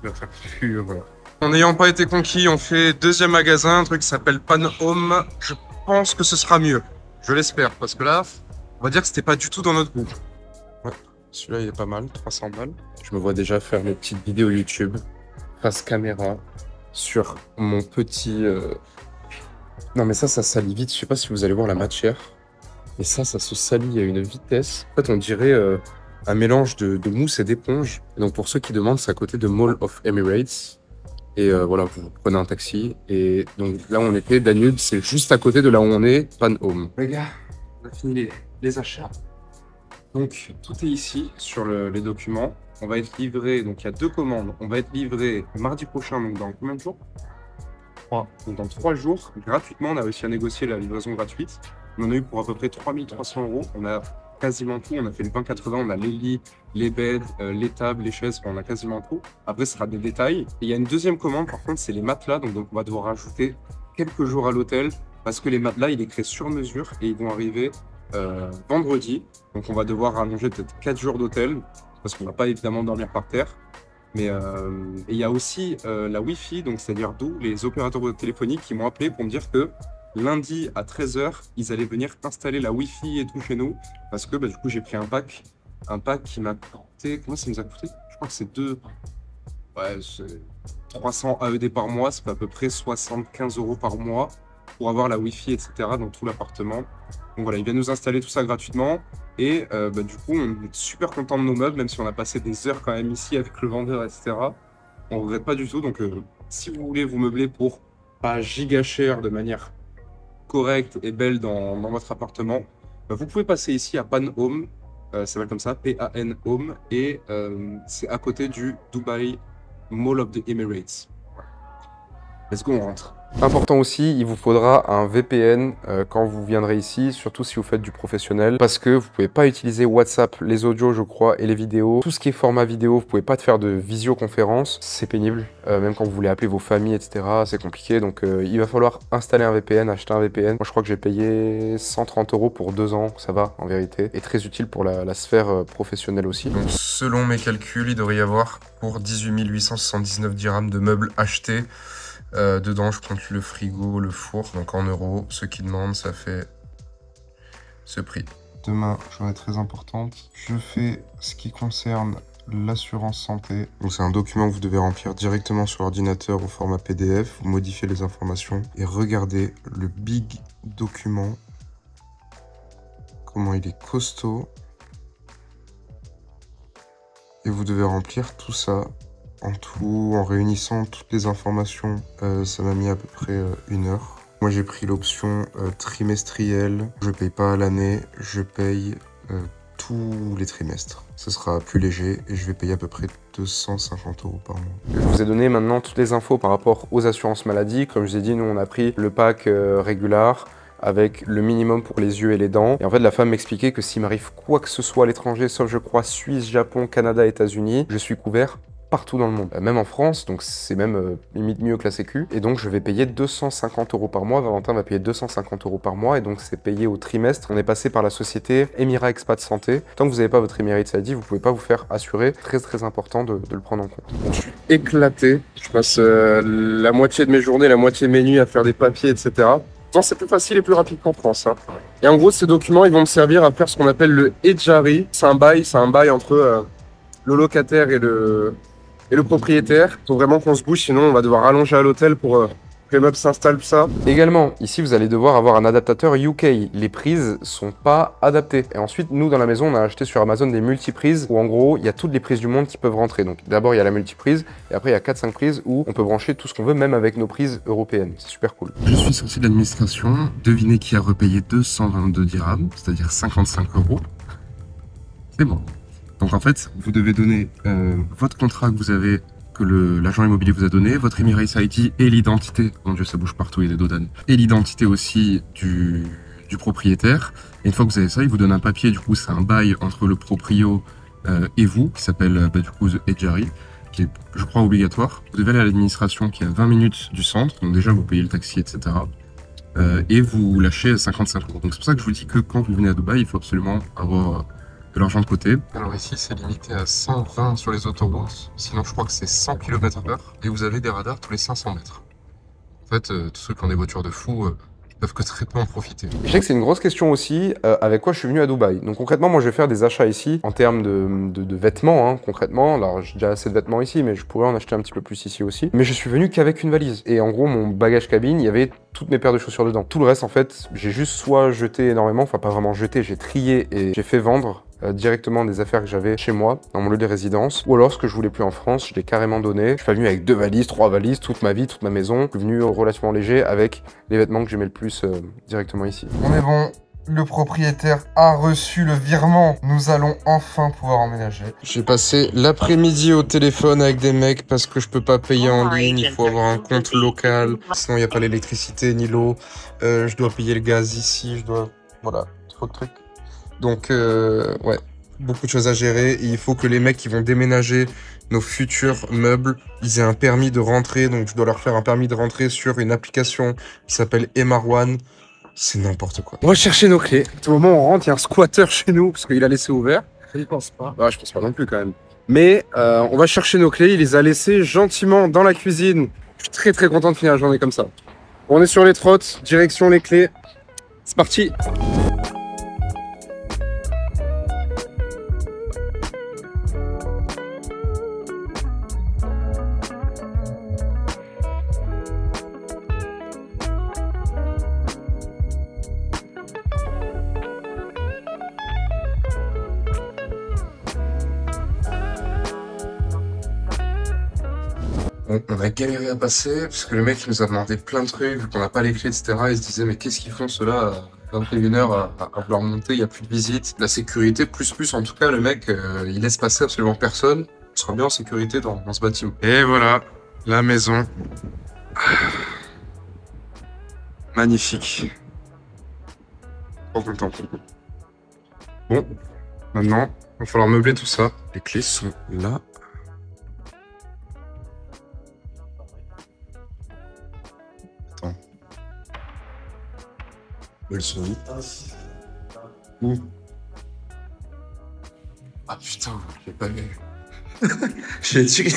il va faire fureur. En n'ayant pas été conquis, on fait deuxième magasin, un truc qui s'appelle Pan Home. Je pense que ce sera mieux. Je l'espère, parce que là... on va dire que c'était pas du tout dans notre goût. Ouais, celui-là il est pas mal, 300 balles. Je me vois déjà faire mes petites vidéos YouTube face caméra sur mon petit... Non mais ça salit vite, je sais pas si vous allez voir la matière. Mais ça se salit à une vitesse. En fait on dirait un mélange de mousse et d'éponge. Donc pour ceux qui demandent, c'est à côté de Mall of Emirates. Et voilà, vous prenez un taxi. Et donc là où on était, Danube, c'est juste à côté de là où on est, Pan Home. Les gars, on a fini les achats. Donc tout est ici sur les documents. On va être livré, donc il y a 2 commandes. On va être livré mardi prochain, donc dans combien de jours 3. Donc dans 3 jours, gratuitement. On a réussi à négocier la livraison gratuite. On en a eu pour à peu près 3300 €. On a quasiment tout. On a fait le 20-80, on a les lits, les beds, les tables, les chaises, on a quasiment tout. Après, ce sera des détails. Et il y a une deuxième commande, par contre, c'est les matelas. Donc on va devoir rajouter quelques jours à l'hôtel parce que les matelas, il est créé sur mesure et ils vont arriver vendredi. Donc on va devoir allonger peut-être 4 jours d'hôtel parce qu'on va pas évidemment dormir par terre. Mais il y a aussi la Wi-Fi, donc c'est-à-dire d'où les opérateurs téléphoniques qui m'ont appelé pour me dire que lundi à 13 h, ils allaient venir installer la Wi-Fi et tout chez nous parce que du coup j'ai pris un pack qui m'a coûté, comment ça nous a coûté? Je crois que c'est 300 AED par mois, ça fait à peu près 75 € par mois pour avoir la Wi-Fi, etc. dans tout l'appartement. Donc voilà, ils viennent nous installer tout ça gratuitement. Et du coup, on est super content de nos meubles, même si on a passé des heures quand même ici avec le vendeur, etc. On ne regrette pas du tout. Donc si vous voulez vous meubler pour pas giga cher, de manière correcte et belle dans votre appartement, vous pouvez passer ici à Pan Home. Ça s'appelle comme ça, P-A-N Home. Et c'est à côté du Dubai Mall of the Emirates. Let's go, on rentre. Important aussi, il vous faudra un VPN quand vous viendrez ici, surtout si vous faites du professionnel, parce que vous pouvez pas utiliser WhatsApp, les audios je crois, et les vidéos. Tout ce qui est format vidéo, vous pouvez pas faire de visioconférence, c'est pénible. Même quand vous voulez appeler vos familles, etc., c'est compliqué. Donc il va falloir installer un VPN, acheter un VPN. Moi je crois que j'ai payé 130 € pour 2 ans, ça va en vérité. Et très utile pour la sphère professionnelle aussi. Donc selon mes calculs, il devrait y avoir pour 18 879 dirhams de meubles achetés. Dedans, je compte le frigo, le four. Donc en euros, ceux qui demandent, ça fait ce prix. Demain, journée très importante. Je fais ce qui concerne l'assurance santé. Donc c'est un document que vous devez remplir directement sur l'ordinateur au format PDF. Vous modifiez les informations et regardez le big document. Comment il est costaud. Et vous devez remplir tout ça. En tout, en réunissant toutes les informations, ça m'a mis à peu près 1 heure. Moi, j'ai pris l'option trimestrielle. Je paye pas à l'année, je paye tous les trimestres. Ce sera plus léger et je vais payer à peu près 250 € par mois. Je vous ai donné maintenant toutes les infos par rapport aux assurances maladie. Comme je vous ai dit, nous, on a pris le pack régular avec le minimum pour les yeux et les dents. Et en fait, la femme m'expliquait que s'il m'arrive quoi que ce soit à l'étranger, sauf je crois Suisse, Japon, Canada, États-Unis, je suis couvert partout dans le monde, même en France, donc c'est même limite mieux que la Sécu. Et donc je vais payer 250 € par mois, Valentin va payer 250 € par mois, et donc c'est payé au trimestre. On est passé par la société Emira Expat Santé. Tant que vous n'avez pas votre Emirates ID, vous pouvez pas vous faire assurer. Très important de le prendre en compte. Bon, je suis éclaté, je passe la moitié de mes journées, la moitié de mes nuits à faire des papiers, etc. Non, c'est plus facile et plus rapide qu'en France. Hein. Et en gros, ces documents, ils vont me servir à faire ce qu'on appelle le Ejari. C'est un bail entre le locataire et le propriétaire. Il faut vraiment qu'on se bouge, sinon on va devoir rallonger à l'hôtel pour que les meubles s'installent, tout ça. Également, ici vous allez devoir avoir un adaptateur UK. Les prises sont pas adaptées. Et ensuite, nous dans la maison, on a acheté sur Amazon des multiprises où en gros, il y a toutes les prises du monde qui peuvent rentrer. Donc d'abord, il y a la multiprise et après, il y a 4-5 prises où on peut brancher tout ce qu'on veut, même avec nos prises européennes. C'est super cool. Je suis sorti de l'administration. Devinez qui a repayé 222 dirhams, c'est-à-dire 55 €. C'est bon. Donc en fait, vous devez donner votre contrat que vous avez, que l'agent immobilier vous a donné, votre Emirates ID et l'identité, mon Dieu ça bouge partout, il y a des dodanes, et l'identité aussi du propriétaire. Et une fois que vous avez ça, il vous donne un papier, du coup c'est un bail entre le proprio et vous, qui s'appelle du coup The Ejari, qui est je crois obligatoire. Vous devez aller à l'administration qui est à 20 minutes du centre, donc déjà vous payez le taxi, etc. Et vous lâchez 55 €. Donc c'est pour ça que je vous dis que quand vous venez à Dubaï, il faut absolument avoir de l'argent de côté. Alors ici c'est limité à 120 sur les autoroutes, sinon je crois que c'est 100 km/h et vous avez des radars tous les 500 mètres. En fait, tous ceux qui ont des voitures de fou peuvent que très peu en profiter. Je sais que c'est une grosse question aussi, avec quoi je suis venu à Dubaï. Donc concrètement, moi je vais faire des achats ici en termes de vêtements, hein, concrètement. Alors j'ai déjà assez de vêtements ici, mais je pourrais en acheter un petit peu plus ici aussi. Mais je suis venu qu'avec une valise. Et en gros, mon bagage cabine, il y avait toutes mes paires de chaussures dedans. Tout le reste, en fait, j'ai juste soit jeté énormément, enfin pas vraiment jeté, j'ai trié et j'ai fait vendre directement des affaires que j'avais chez moi, dans mon lieu de résidence, ou alors ce que je voulais plus en France, je l'ai carrément donné. Je suis pas venu avec 2 valises, 3 valises, toute ma vie, toute ma maison. Je suis venu relativement léger avec les vêtements que j'aimais le plus directement ici. On est bon, le propriétaire a reçu le virement. Nous allons enfin pouvoir emménager. J'ai passé l'après-midi au téléphone avec des mecs parce que je peux pas payer en ligne, il faut avoir un compte local, sinon il n'y a pas l'électricité ni l'eau. Je dois payer le gaz ici, je dois... Voilà, trop de trucs. Donc, ouais, beaucoup de choses à gérer. Et il faut que les mecs qui vont déménager nos futurs meubles, ils aient un permis de rentrer. Donc, je dois leur faire un permis de rentrer sur une application qui s'appelle Emarwan. C'est n'importe quoi. On va chercher nos clés. Au moment où on rentre, il y a un squatter chez nous parce qu'il a laissé ouvert. Je ne pense pas. Ouais, je pense pas non plus quand même. Mais on va chercher nos clés. Il les a laissées gentiment dans la cuisine. Je suis très content de finir la journée comme ça. On est sur les trottes, direction les clés. C'est parti. On a galéré à passer, parce que le mec il nous a demandé plein de trucs, vu qu'on n'a pas les clés, etc. Il se disait, mais qu'est-ce qu'ils font ceux-là à 21h à vouloir monter, il n'y a plus de visite. La sécurité, plus, en tout cas, le mec, il laisse passer absolument personne. On sera bien en sécurité dans ce bâtiment. Et voilà, la maison. Magnifique. Trop content. Bon, maintenant, il va falloir meubler tout ça. Les clés sont là. Attends. Elles sont où? Ah putain, j'ai pas vu. J'ai tiré.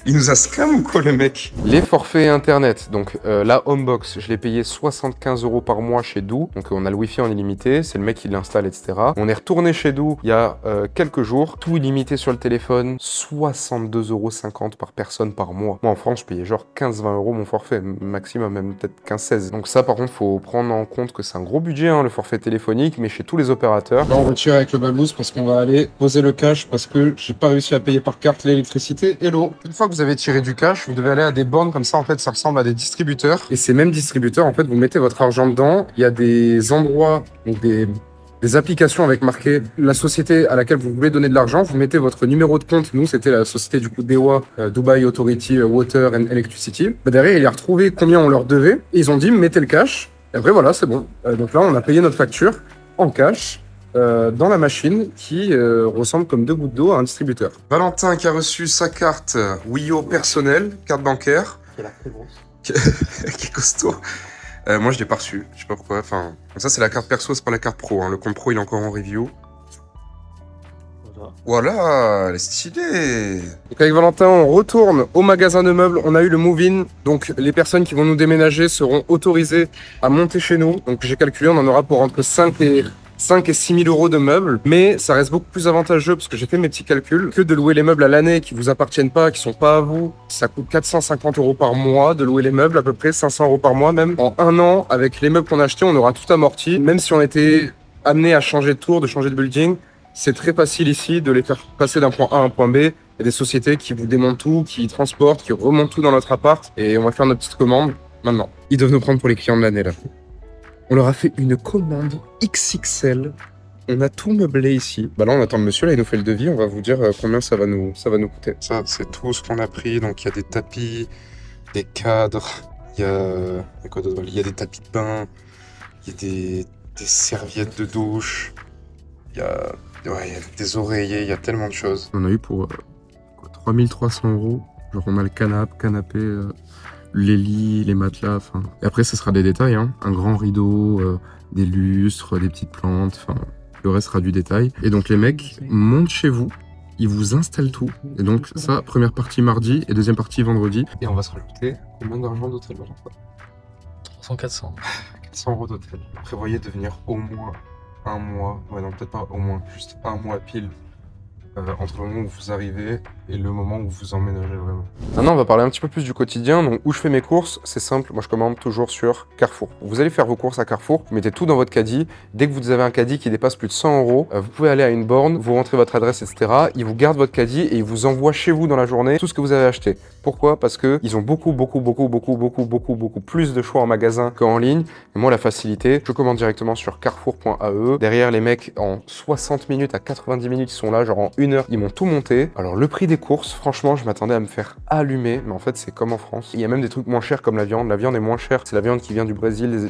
Il nous a scam ou quoi le mec? Les forfaits internet, donc la Homebox, je l'ai payé 75 € par mois chez Doo. Donc on a le wifi en illimité, c'est le mec qui l'installe, etc. On est retourné chez Doo il y a quelques jours, tout illimité sur le téléphone, 62,50 € par personne par mois. Moi en France, je payais genre 15-20 € mon forfait, maximum, même peut-être 15-16. Donc ça par contre, faut prendre en compte que c'est un gros budget, hein, le forfait téléphonique, mais chez tous les opérateurs. Là on retire avec le Babous parce qu'on va aller poser le cash parce que j'ai pas réussi à payer par carte l'électricité et l'eau. Une fois que vous avez tiré du cash, vous devez aller à des bornes comme ça, en fait, ça ressemble à des distributeurs. Et ces mêmes distributeurs, en fait, vous mettez votre argent dedans. Il y a des endroits, donc des applications avec marqué la société à laquelle vous voulez donner de l'argent. Vous mettez votre numéro de compte. Nous, c'était la société du coup DEWA, Dubai Authority Water and Electricity. Bah, derrière, il a retrouvé combien on leur devait. Et ils ont dit, mettez le cash. Et après, voilà, c'est bon. Donc là, on a payé notre facture en cash. Dans la machine qui ressemble comme deux gouttes d'eau à un distributeur. Valentin qui a reçu sa carte Wio personnelle, carte bancaire. Qui est la très grosse. Qui est costaud. Moi je l'ai pas reçu, je sais pas pourquoi. Enfin, ça c'est la carte perso, c'est pas la carte pro. Hein. Le compte pro il est encore en review. Voilà, elle est stylée. Donc avec Valentin, on retourne au magasin de meubles. On a eu le move-in. Donc les personnes qui vont nous déménager seront autorisées à monter chez nous. Donc j'ai calculé, on en aura pour entre 5 et 6 000 € de meubles, mais ça reste beaucoup plus avantageux parce que j'ai fait mes petits calculs que de louer les meubles à l'année qui vous appartiennent pas, qui sont pas à vous. Ça coûte 450 € par mois de louer les meubles, à peu près 500 € par mois même. En un an, avec les meubles qu'on a achetés, on aura tout amorti. Même si on était amené à changer de tour, de changer de building, c'est très facile ici de les faire passer d'un point A à un point B. Il y a des sociétés qui vous démontent tout, qui transportent, qui remontent tout dans notre appart et on va faire notre petite commande maintenant. Ils doivent nous prendre pour les clients de l'année là. On leur a fait une commande XXL. On a tout meublé ici. Bah là, on attend le monsieur, là, il nous fait le devis. On va vous dire combien ça va nous coûter. Ça, c'est tout ce qu'on a pris. Donc, il y a des tapis, des cadres, il y a quoi d'autre? Il y a des tapis de bain, il y a des serviettes de douche, il y a des oreillers, il y a tellement de choses. On a eu pour 3300 €. Genre, on a le canapé, les lits, les matelas, enfin. Et après, ce sera des détails, hein. Un grand rideau, des lustres, des petites plantes, enfin. Le reste sera du détail. Et donc, les mecs montent chez vous, ils vous installent tout. Et donc, ça, première partie mardi et deuxième partie vendredi. Et on va se rajouter combien d'argent d'hôtel, Valentin? 300-400. 400 € d'hôtel. Prévoyez de venir au moins un mois, ouais non, peut-être pas au moins, juste un mois pile. Entre le moment où vous arrivez et le moment où vous emménagez vraiment. Maintenant, on va parler un petit peu plus du quotidien. Donc, où je fais mes courses, c'est simple. Moi, je commande toujours sur Carrefour. Vous allez faire vos courses à Carrefour, vous mettez tout dans votre caddie. Dès que vous avez un caddie qui dépasse plus de 100 €, vous pouvez aller à une borne, vous rentrez votre adresse, etc. Ils vous gardent votre caddie et ils vous envoient chez vous dans la journée tout ce que vous avez acheté. Pourquoi? Parce que ils ont beaucoup plus de choix en magasin qu'en ligne. Et moi, la facilité, je commande directement sur carrefour.ae. Derrière, les mecs, en 60 minutes à 90 minutes, ils sont là, genre en 1 heure, ils m'ont tout monté. Alors, le prix des courses, franchement, je m'attendais à me faire allumer, mais en fait, c'est comme en France. Il y a même des trucs moins chers comme la viande. La viande est moins chère. C'est la viande qui vient du Brésil,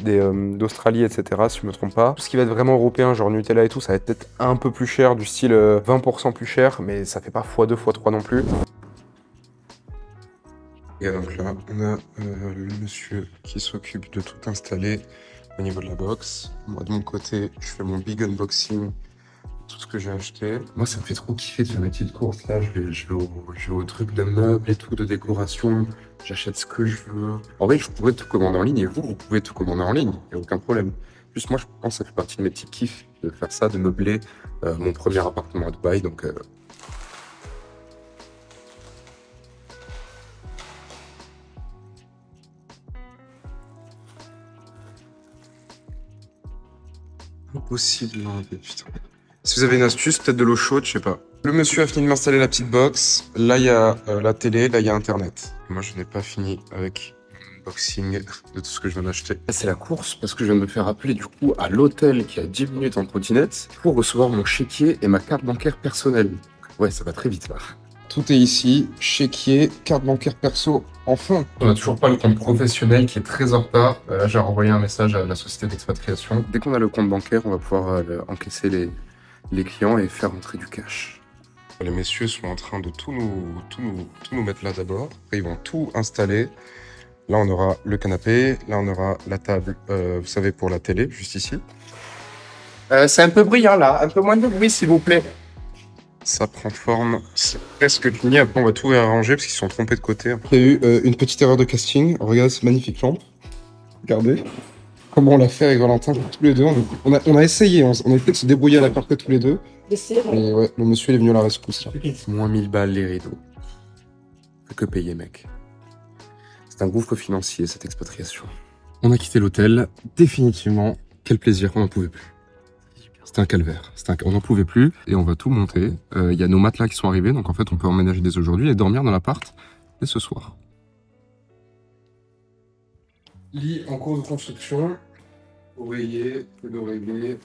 d'Australie, etc., si je me trompe pas. Tout ce qui va être vraiment européen, genre Nutella et tout, ça va être peut-être un peu plus cher, du style 20% plus cher, mais ça fait pas x2, x3 non plus. Et donc là, on a le monsieur qui s'occupe de tout installer au niveau de la box. Moi, de mon côté, je fais mon big unboxing, tout ce que j'ai acheté. Moi, ça me fait trop kiffer de faire mes petites courses. Là, je vais au truc de meubles et tout, de décoration. J'achète ce que je veux. En vrai, je pourrais tout commander en ligne et vous pouvez tout commander en ligne. Il n'y a aucun problème. Juste, moi, je pense que ça fait partie de mes petits kiffs de faire ça, de meubler mon premier appartement à Dubaï. Donc, impossible, non, putain. Si vous avez une astuce, peut-être de l'eau chaude, je sais pas. Le monsieur a fini de m'installer la petite box. Là, il y a la télé, là, il y a Internet. Moi, je n'ai pas fini avec l'unboxing de tout ce que je viens d'acheter. C'est la course parce que je viens de me faire appeler du coup à l'hôtel qui a 10 minutes en trottinette pour recevoir mon chéquier et ma carte bancaire personnelle. Ouais, ça va très vite là. Tout est ici, chéquier, carte bancaire perso, enfin. On n'a toujours pas le compte professionnel qui est très en retard. Là, j'ai renvoyé un message à la société d'expatriation. Dès qu'on a le compte bancaire, on va pouvoir encaisser les clients et faire rentrer du cash. Les messieurs sont en train de tout nous mettre là d'abord. Après, ils vont tout installer. Là, on aura le canapé. Là, on aura la table, vous savez, pour la télé, juste ici. C'est un peu bruyant, là. Un peu moins de bruit, s'il vous plaît. Ça prend forme. C'est presque fini. Après, on va tout réarranger parce qu'ils se sont trompés de côté. Il y a eu une petite erreur de casting. Regardez cette magnifique lampe. Regardez comment on l'a fait avec Valentin tous les deux. On a essayé. On a essayé de se débrouiller à la parfaite tous les deux. Et ouais, le monsieur il est venu à la rescousse. Là. Moins 1000 balles les rideaux. Que payer, mec. C'est un gouffre financier, cette expatriation. On a quitté l'hôtel. Définitivement, quel plaisir, on n'en pouvait plus. C'était un calvaire. On n'en pouvait plus. Et on va tout monter. Il y a nos matelas qui sont arrivés. Donc en fait, on peut emménager dès aujourd'hui et dormir dans l'appart dès ce soir. Lit en cours de construction. Oreiller, d'oreiller.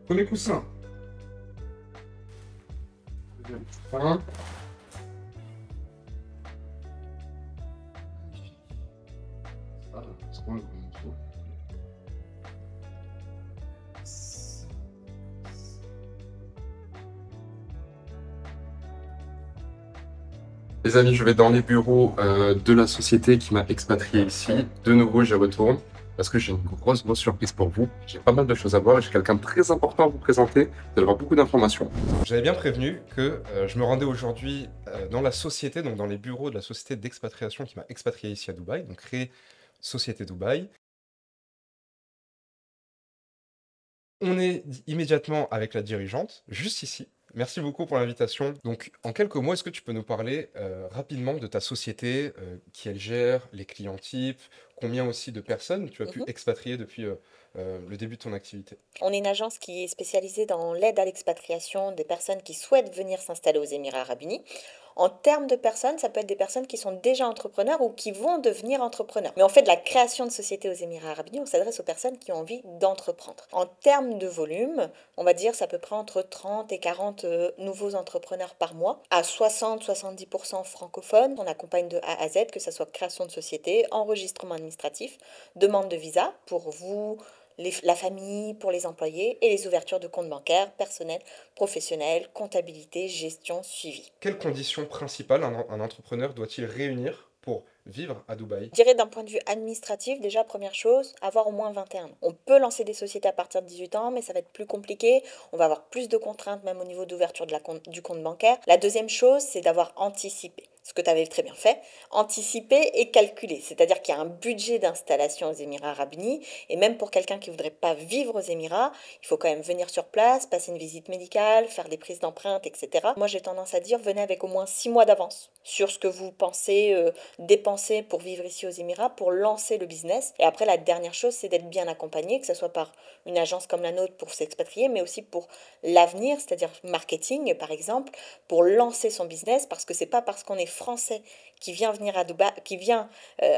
Premier coussin. Enfin. Les amis, je vais dans les bureaux de la société qui m'a expatrié ici. De nouveau, j'y retourne parce que j'ai une grosse surprise pour vous. J'ai pas mal de choses à voir et j'ai quelqu'un de très important à vous présenter. Vous allez avoir beaucoup d'informations. J'avais bien prévenu que je me rendais aujourd'hui dans la société, donc dans les bureaux de la société d'expatriation qui m'a expatrié ici à Dubaï, donc créé Société Dubaï. On est immédiatement avec la dirigeante, juste ici. Merci beaucoup pour l'invitation. Donc, en quelques mots, est-ce que tu peux nous parler rapidement de ta société, qui elle gère, les clients types, combien aussi de personnes tu as pu expatrier depuis le début de ton activité? On est une agence qui est spécialisée dans l'aide à l'expatriation des personnes qui souhaitent venir s'installer aux Émirats Arabes Unis. En termes de personnes, ça peut être des personnes qui sont déjà entrepreneurs ou qui vont devenir entrepreneurs. Mais on fait de la création de sociétés aux Émirats Arabes Unis, on s'adresse aux personnes qui ont envie d'entreprendre. En termes de volume, on va dire c'est à peu près entre 30 et 40 nouveaux entrepreneurs par mois, à 60-70% francophones. On accompagne de A à Z, que ce soit création de société, enregistrement administratif, demande de visa pour vous, la famille, pour les employés et les ouvertures de comptes bancaires, personnels, professionnels, comptabilité, gestion, suivi. Quelles conditions principales un entrepreneur doit-il réunir pour vivre à Dubaï? Je dirais d'un point de vue administratif, déjà première chose, avoir au moins 21 ans. On peut lancer des sociétés à partir de 18 ans, mais ça va être plus compliqué. On va avoir plus de contraintes même au niveau d'ouverture du compte bancaire. La deuxième chose, c'est d'avoir anticipé. Ce que tu avais très bien fait, anticiper et calculer. C'est-à-dire qu'il y a un budget d'installation aux Émirats Arabes Unis, et même pour quelqu'un qui ne voudrait pas vivre aux Émirats, il faut quand même venir sur place, passer une visite médicale, faire des prises d'empreintes, etc. Moi, j'ai tendance à dire, venez avec au moins 6 mois d'avance sur ce que vous pensez dépenser pour vivre ici aux Émirats, pour lancer le business. Et après, la dernière chose, c'est d'être bien accompagné, que ce soit par une agence comme la nôtre pour s'expatrier, mais aussi pour l'avenir, c'est-à-dire marketing, par exemple, pour lancer son business, parce que c'est pas parce qu'on est français qui vient venir à Dubaï, qui vient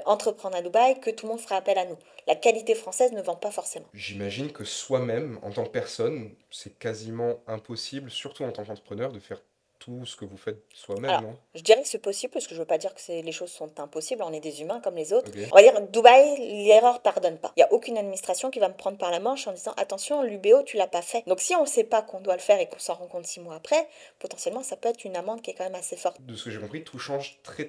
entreprendre à Dubaï, que tout le monde fera appel à nous. La qualité française ne vend pas forcément. J'imagine que soi-même, en tant que personne, c'est quasiment impossible, surtout en tant qu'entrepreneur, de faire tout ce que vous faites soi-même, Alors, non? je dirais que c'est possible, parce que je ne veux pas dire que les choses sont impossibles, on est des humains comme les autres. Ok. On va dire, Dubaï, l'erreur pardonne pas. Il n'y a aucune administration qui va me prendre par la manche en disant, attention, l'UBO, tu l'as pas fait. Donc si on ne sait pas qu'on doit le faire et qu'on s'en rend compte 6 mois après, potentiellement, ça peut être une amende qui est quand même assez forte. De ce que j'ai compris, tout change très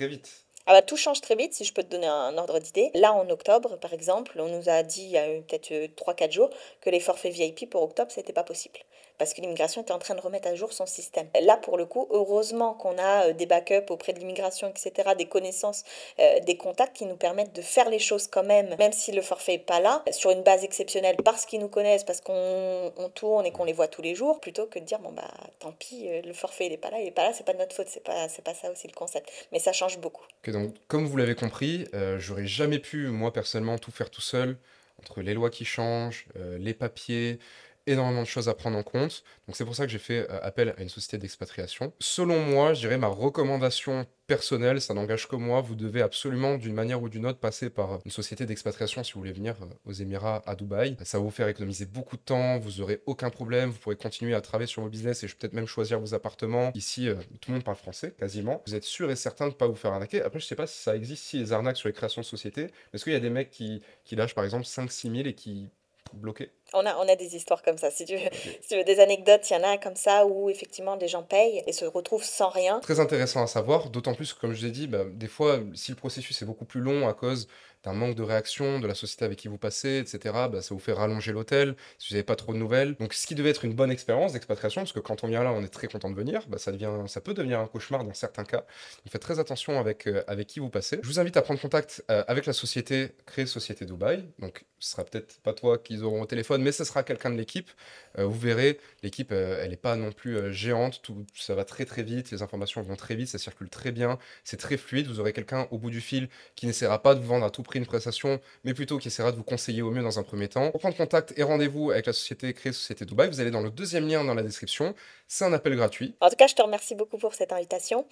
vite. Ah bah, tout change très vite, si je peux te donner un ordre d'idée. Là, en octobre, par exemple, on nous a dit il y a peut-être 3-4 jours que les forfaits VIP pour octobre, c'était pas possible. Parce que l'immigration était en train de remettre à jour son système. Là, pour le coup, heureusement qu'on a des backups auprès de l'immigration, etc., des connaissances, des contacts qui nous permettent de faire les choses quand même si le forfait n'est pas là, sur une base exceptionnelle, parce qu'ils nous connaissent, parce qu'on tourne et qu'on les voit tous les jours, plutôt que de dire, bon bah tant pis, le forfait il est pas là, c'est pas de notre faute, c'est pas ça aussi le concept. Mais ça change beaucoup. Ok, donc, comme vous l'avez compris, j'aurais jamais pu, moi personnellement, tout faire tout seul, entre les lois qui changent, les papiers, énormément de choses à prendre en compte. Donc c'est pour ça que j'ai fait appel à une société d'expatriation. Selon moi, je dirais ma recommandation personnelle, ça n'engage que moi, vous devez absolument d'une manière ou d'une autre passer par une société d'expatriation si vous voulez venir aux Émirats, à Dubaï. Ça va vous faire économiser beaucoup de temps, vous n'aurez aucun problème, vous pourrez continuer à travailler sur vos business et peut-être même choisir vos appartements. Ici, tout le monde parle français, quasiment. Vous êtes sûr et certain de ne pas vous faire arnaquer. Après, je sais pas si ça existe, si les arnaques sur les créations de sociétés. Est-ce qu'il y a des mecs qui lâchent par exemple 5-6 000 et qui bloqués? On a des histoires comme ça. Si tu veux, Ok. si tu veux des anecdotes, il y en a comme ça où effectivement des gens payent et se retrouvent sans rien. Très intéressant à savoir, d'autant plus que, comme je l'ai dit, des fois, si le processus est beaucoup plus long à cause d'un manque de réaction de la société avec qui vous passez, etc., ça vous fait rallonger l'hôtel, si vous n'avez pas trop de nouvelles. Donc, ce qui devait être une bonne expérience d'expatriation, parce que quand on vient là, on est très content de venir, ça peut devenir un cauchemar dans certains cas. Donc, faites très attention avec qui vous passez. Je vous invite à prendre contact avec la société, créer Société Dubaï. Donc, ce sera peut-être pas toi qu'ils auront au téléphone, mais ce sera quelqu'un de l'équipe. Vous verrez, l'équipe, elle n'est pas non plus géante, ça va très très vite, les informations vont très vite, ça circule très bien, c'est très fluide. Vous aurez quelqu'un au bout du fil qui n'essaiera pas de vous vendre à tout prix une prestation, mais plutôt qui essaiera de vous conseiller au mieux dans un premier temps. Pour prendre contact et rendez-vous avec la société Créer Société Dubaï, vous allez dans le deuxième lien dans la description. C'est un appel gratuit. En tout cas, je te remercie beaucoup pour cette invitation.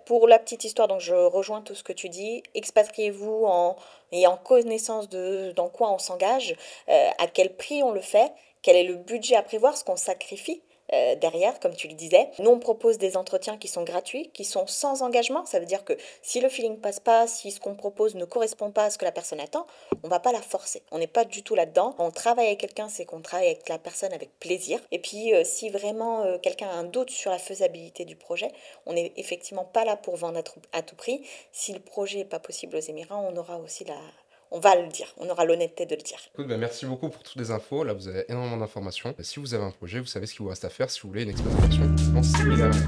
Pour la petite histoire, donc je rejoins tout ce que tu dis. Expatriez-vous en ayant connaissance de dans quoi on s'engage, à quel prix on le fait, quel est le budget à prévoir, ce qu'on sacrifie derrière, comme tu le disais. Nous, on propose des entretiens qui sont gratuits, qui sont sans engagement. Ça veut dire que si le feeling passe pas, si ce qu'on propose ne correspond pas à ce que la personne attend, on va pas la forcer. On n'est pas du tout là-dedans. On travaille avec quelqu'un, c'est qu'on travaille avec la personne avec plaisir. Et puis, si vraiment quelqu'un a un doute sur la faisabilité du projet, on n'est effectivement pas là pour vendre à tout prix. Si le projet n'est pas possible aux Émirats, on aura aussi on va le dire, on aura l'honnêteté de le dire. Écoute, merci beaucoup pour toutes les infos. Là, vous avez énormément d'informations. Si vous avez un projet, vous savez ce qu'il vous reste à faire si vous voulez une expatriation similaire à si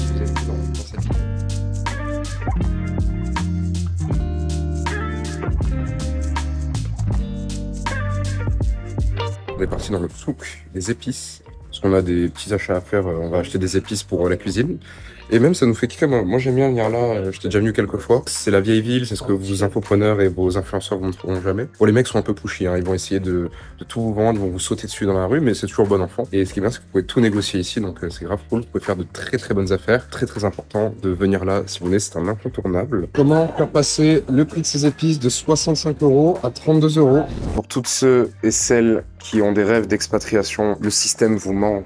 vous êtes dans cette idée. On est parti dans le souk des épices. Parce qu'on a des petits achats à faire, on va acheter des épices pour la cuisine. Et même, ça nous fait kiffer. Moi j'aime bien venir là, j'étais déjà venu quelques fois. C'est la vieille ville, c'est ce que vos infopreneurs et vos influenceurs vous ne trouveront jamais. Bon, les mecs sont un peu pushy, hein. Ils vont essayer de tout vous vendre, ils vont vous sauter dessus dans la rue, mais c'est toujours bon enfant. Et ce qui est bien, c'est que vous pouvez tout négocier ici, donc c'est grave cool. Vous pouvez faire de très très bonnes affaires. Très très important de venir là, si vous voulez, c'est un incontournable. Comment faire passer le prix de ces épices de 65 € à 32 €? Pour toutes ceux et celles qui ont des rêves d'expatriation, le système vous ment.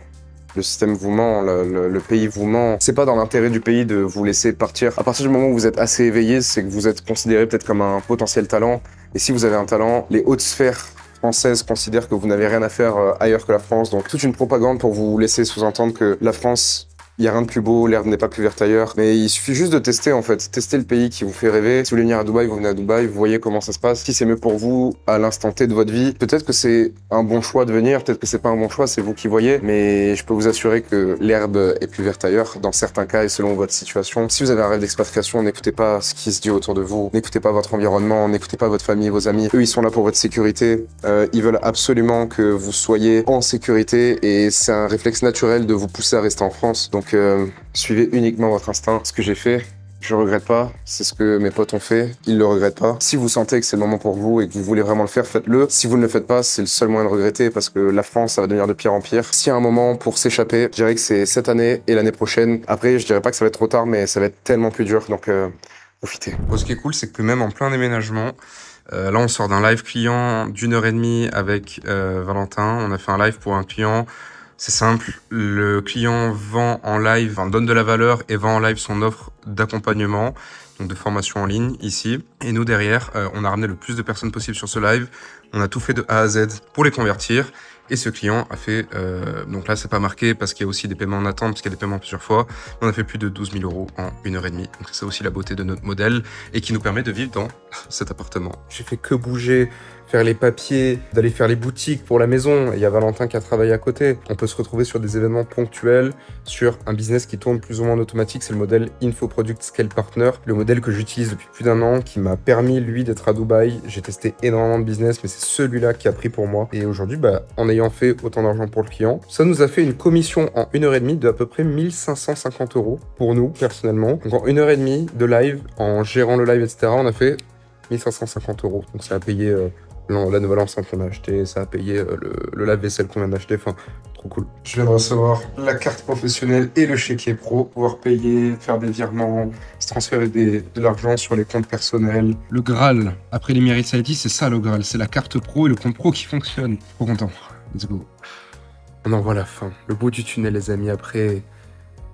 Le système vous ment, le pays vous ment. C'est pas dans l'intérêt du pays de vous laisser partir. À partir du moment où vous êtes assez éveillé, c'est que vous êtes considéré peut-être comme un potentiel talent. Et si vous avez un talent, les hautes sphères françaises considèrent que vous n'avez rien à faire ailleurs que la France. Donc toute une propagande pour vous laisser sous-entendre que la France, il n'y a rien de plus beau, l'herbe n'est pas plus verte ailleurs. Mais il suffit juste de tester en fait. Tester le pays qui vous fait rêver. Si vous voulez venir à Dubaï, vous venez à Dubaï, vous voyez comment ça se passe. Si c'est mieux pour vous à l'instant T de votre vie, peut-être que c'est un bon choix de venir, peut-être que c'est pas un bon choix, c'est vous qui voyez. Mais je peux vous assurer que l'herbe est plus verte ailleurs, dans certains cas et selon votre situation. Si vous avez un rêve d'expatriation, n'écoutez pas ce qui se dit autour de vous. N'écoutez pas votre environnement, n'écoutez pas votre famille, vos amis. Eux, ils sont là pour votre sécurité. Ils veulent absolument que vous soyez en sécurité et c'est un réflexe naturel de vous pousser à rester en France. Donc, suivez uniquement votre instinct. Ce que j'ai fait, je regrette pas. C'est ce que mes potes ont fait. Ils le regrettent pas. Si vous sentez que c'est le moment pour vous et que vous voulez vraiment le faire, faites-le. Si vous ne le faites pas, c'est le seul moyen de regretter parce que la France, ça va devenir de pire en pire. S'il y a un moment pour s'échapper, je dirais que c'est cette année et l'année prochaine. Après, je dirais pas que ça va être trop tard, mais ça va être tellement plus dur. Donc, profitez. Bon, ce qui est cool, c'est que même en plein déménagement, là, on sort d'un live client d'1h30 avec Valentin. On a fait un live pour un client. C'est simple, le client vend en live, donne de la valeur et vend en live son offre d'accompagnement, donc de formation en ligne ici. Et nous derrière, on a ramené le plus de personnes possible sur ce live. On a tout fait de A à Z pour les convertir. Et ce client a fait, donc là c'est pas marqué parce qu'il y a aussi des paiements en attente, parce qu'il y a des paiements plusieurs fois. On a fait plus de 12 000 € en 1h30. Donc c'est aussi la beauté de notre modèle et qui nous permet de vivre dans cet appartement. J'ai fait que bouger, faire les papiers, d'aller faire les boutiques pour la maison. Et il y a Valentin qui a travaillé à côté. On peut se retrouver sur des événements ponctuels, sur un business qui tourne plus ou moins en automatique. C'est le modèle Infoproduct Scale Partner, le modèle que j'utilise depuis plus d'1 an, qui m'a permis, lui, d'être à Dubaï. J'ai testé énormément de business, mais c'est celui-là qui a pris pour moi. Et aujourd'hui, en ayant fait autant d'argent pour le client, ça nous a fait une commission en 1h30 de à peu près 1550 € pour nous, personnellement. Donc en 1h30 de live, en gérant le live, etc., on a fait 1550 €. Donc ça a payé la nouvelle enceinte qu'on a acheté, ça a payé le lave-vaisselle qu'on vient d'acheter, enfin, trop cool. Je viens de recevoir la carte professionnelle et le chéquier pro, pouvoir payer, faire des virements, se transférer de l'argent sur les comptes personnels. Le Graal, après l'Emirates ID, c'est ça le Graal, c'est la carte pro et le compte pro qui fonctionne. Trop content, let's go. On en voit la fin, le bout du tunnel les amis, après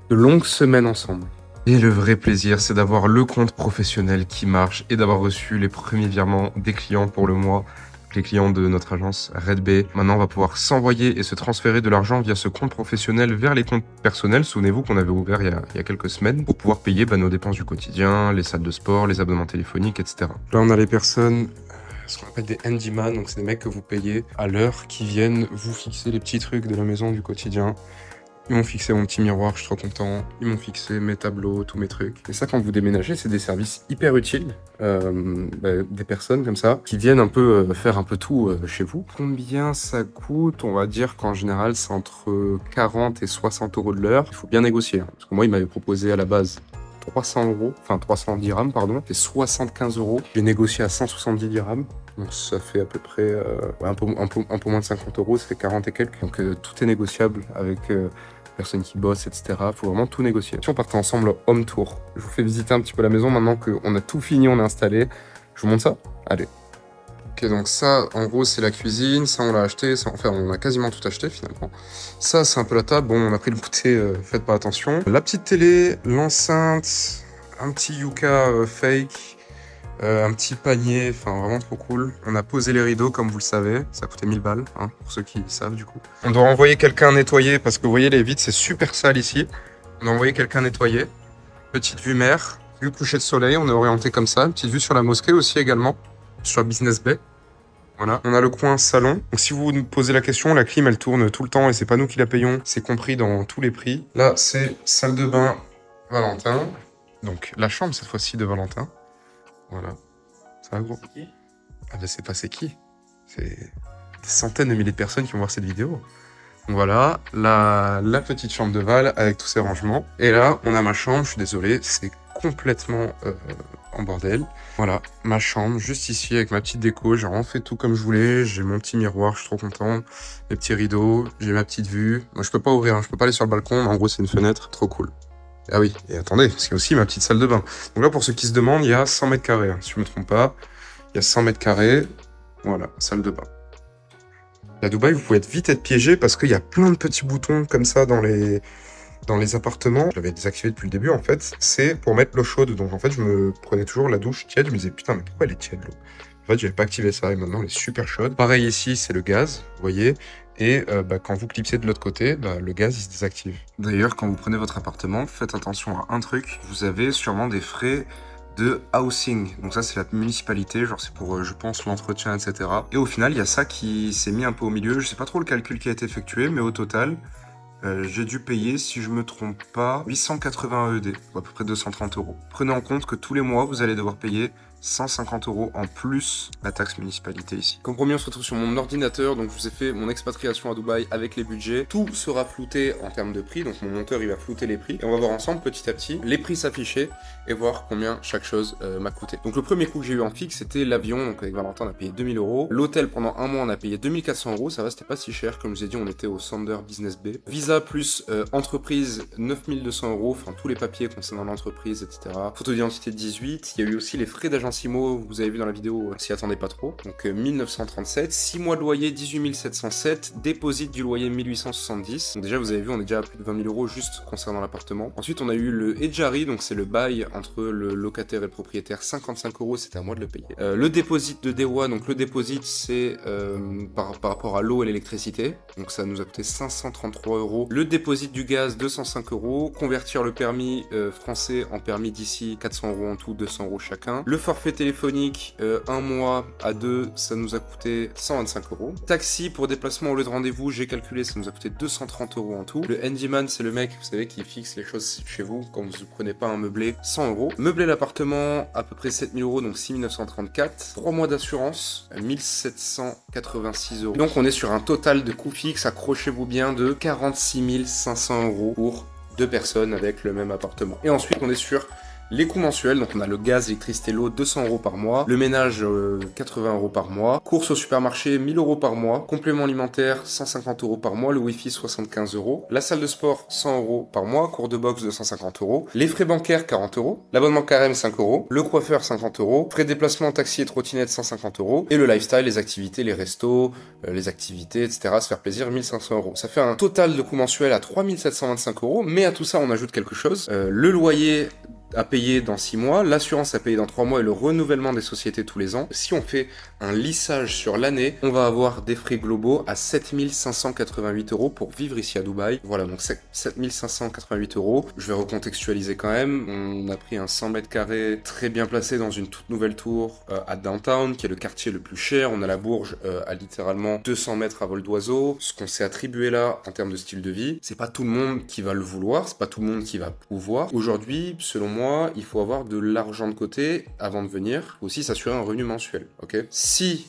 de longues semaines ensemble. Et le vrai plaisir, c'est d'avoir le compte professionnel qui marche et d'avoir reçu les premiers virements des clients pour le mois. Les clients de notre agence Red Bay. Maintenant, on va pouvoir s'envoyer et se transférer de l'argent via ce compte professionnel vers les comptes personnels. Souvenez-vous qu'on avait ouvert il y a quelques semaines pour pouvoir payer nos dépenses du quotidien, les salles de sport, les abonnements téléphoniques, etc. Là, on a les personnes, ce qu'on appelle des handyman, donc c'est des mecs que vous payez à l'heure qui viennent vous fixer les petits trucs de la maison du quotidien. Ils m'ont fixé mon petit miroir, je suis trop content. Ils m'ont fixé mes tableaux, tous mes trucs. Et ça, quand vous déménagez, c'est des services hyper utiles. Des personnes comme ça, qui viennent un peu faire un peu tout chez vous. Combien ça coûte? On va dire qu'en général, c'est entre 40 et 60 euros de l'heure. Il faut bien négocier. Hein, parce que moi, il m'avait proposé à la base 300 euros, enfin 300 dirhams, pardon. C'est 75 euros. J'ai négocié à 170 dirhams. Donc ça fait à peu près un peu moins de 50 euros, ça fait 40 et quelques. Donc tout est négociable avec personnes qui bossent, etc. Il faut vraiment tout négocier. Si on partait ensemble home tour, je vous fais visiter un petit peu la maison maintenant qu'on a tout fini, on est installé. Je vous montre ça? Allez. Ok, donc ça, en gros, c'est la cuisine. Ça, on l'a acheté. Ça, enfin, on a quasiment tout acheté, finalement. Ça, c'est un peu la table. Bon, on a pris le goûter, faites pas attention. La petite télé, l'enceinte, un petit yucca fake. Un petit panier, enfin vraiment trop cool. On a posé les rideaux comme vous le savez, ça coûtait 1000 balles, hein, pour ceux qui savent du coup. On doit envoyer quelqu'un nettoyer parce que vous voyez les vitres c'est super sale ici. On doit envoyer quelqu'un nettoyer. Petite vue mer, vue coucher de soleil, on est orienté comme ça. Petite vue sur la mosquée aussi également, sur Business Bay. Voilà, on a le coin salon. Donc si vous nous posez la question, la clim elle tourne tout le temps et c'est pas nous qui la payons, c'est compris dans tous les prix. Là c'est salle de bain Valentin. Donc la chambre cette fois-ci de Valentin. Voilà. Ça va gros. C'est qui? Ah ben c'est pas c'est qui. C'est des centaines de milliers de personnes qui vont voir cette vidéo. Donc voilà, la petite chambre de Val avec tous ses rangements. Et là, on a ma chambre, je suis désolé, c'est complètement en bordel. Voilà, ma chambre, juste ici avec ma petite déco. J'ai vraiment fait tout comme je voulais. J'ai mon petit miroir, je suis trop content. Mes petits rideaux, j'ai ma petite vue. Moi, je peux pas ouvrir, hein, je peux pas aller sur le balcon, mais en gros, c'est une fenêtre. Trop cool. Ah oui, et attendez, parce qu'il y a aussi ma petite salle de bain. Donc là, pour ceux qui se demandent, il y a 100 mètres carrés, hein, si je me trompe pas. Il y a 100 mètres carrés. Voilà, salle de bain. À Dubaï, vous pouvez vite être piégé parce qu'il y a plein de petits boutons comme ça dans les appartements. Je l'avais désactivé depuis le début, en fait. C'est pour mettre l'eau chaude. Donc en fait, je me prenais toujours la douche tiède. Je me disais, putain, mais pourquoi elle est tiède, l'eau? En fait, j'avais pas activé ça et maintenant, elle est super chaude. Pareil ici, c'est le gaz, vous voyez. Et quand vous clipsez de l'autre côté, le gaz il se désactive. D'ailleurs, quand vous prenez votre appartement, faites attention à un truc. Vous avez sûrement des frais de housing. Donc ça, c'est la municipalité. Genre, c'est pour, je pense, l'entretien, etc. Et au final, il y a ça qui s'est mis un peu au milieu. Je sais pas trop le calcul qui a été effectué, mais au total, j'ai dû payer, si je me trompe pas, 880 ED, ou à peu près 230 euros. Prenez en compte que tous les mois, vous allez devoir payer 150 euros en plus la taxe municipalité ici. Comme promis, on se retrouve sur mon ordinateur, donc je vous ai fait mon expatriation à Dubaï avec les budgets. Tout sera flouté en termes de prix, donc mon monteur il va flouter les prix. Et on va voir ensemble petit à petit les prix s'afficher et voir combien chaque chose m'a coûté. Donc le premier coup que j'ai eu en fixe, c'était l'avion, donc avec Valentin on a payé 2000 euros. L'hôtel pendant un mois on a payé 2400 euros, ça va, c'était pas si cher, comme je vous ai dit on était au Sander Business Bay. Visa plus entreprise 9200 euros, enfin tous les papiers concernant l'entreprise, etc. Photo d'identité 18, il y a eu aussi les frais d'agence IMO, vous avez vu dans la vidéo, s'y attendez pas trop. Donc 1937, 6 mois de loyer 18 707, déposit du loyer 1870. Donc déjà vous avez vu, on est déjà à plus de 20 000 euros juste concernant l'appartement. Ensuite on a eu le Ejari, donc c'est le bail entre le locataire et le propriétaire, 55 euros, c'était à moi de le payer. Le déposit de Dewa, donc le déposit c'est par rapport à l'eau et l'électricité, donc ça nous a coûté 533 euros. Le déposit du gaz 205 euros, convertir le permis français en permis d'ici 400 euros en tout, 200 euros chacun. Le forfait téléphonique, un mois à deux, ça nous a coûté 125 euros. Taxi pour déplacement au lieu de rendez-vous, j'ai calculé, ça nous a coûté 230 euros en tout. Le handyman, c'est le mec, vous savez, qui fixe les choses chez vous quand vous ne prenez pas un meublé, 100 euros. Meubler l'appartement, à peu près 7000 euros, donc 6934. 3 mois d'assurance, 1786 euros. Donc on est sur un total de coût fixe, accrochez-vous bien, de 46 500 euros pour 2 personnes avec le même appartement. Et ensuite on est sur Les coûts mensuels, donc on a le gaz, l'électricité, l'eau, 200 € par mois. Le ménage, 80 € par mois. Courses au supermarché, 1000 € par mois. Complément alimentaire, 150 € par mois. Le wifi, 75 €. La salle de sport, 100 € par mois. Cours de boxe, 250 €. Les frais bancaires, 40 €. L'abonnement carême, 5 €. Le coiffeur, 50 €. Frais de déplacement, taxi et trottinette, 150 €. Et le lifestyle, les activités, les restos, les activités, etc. Se faire plaisir, 1500 €. Ça fait un total de coût mensuel à 3725 €. Mais à tout ça, on ajoute quelque chose. Le loyer à payer dans 6 mois, l'assurance à payer dans 3 mois et le renouvellement des sociétés tous les ans. Si on fait un lissage sur l'année, on va avoir des frais globaux à 7588 € pour vivre ici à Dubaï. Voilà, donc 7588 €. Je vais recontextualiser quand même. On a pris un 100 mètres carrés très bien placé dans une toute nouvelle tour à Downtown, qui est le quartier le plus cher. On a la Bourge à littéralement 200 mètres à vol d'oiseau. Ce qu'on s'est attribué là en termes de style de vie, c'est pas tout le monde qui va le vouloir, c'est pas tout le monde qui va pouvoir. Aujourd'hui, selon moi, il faut avoir de l'argent de côté avant de venir. Il faut aussi s'assurer un revenu mensuel, ok? Si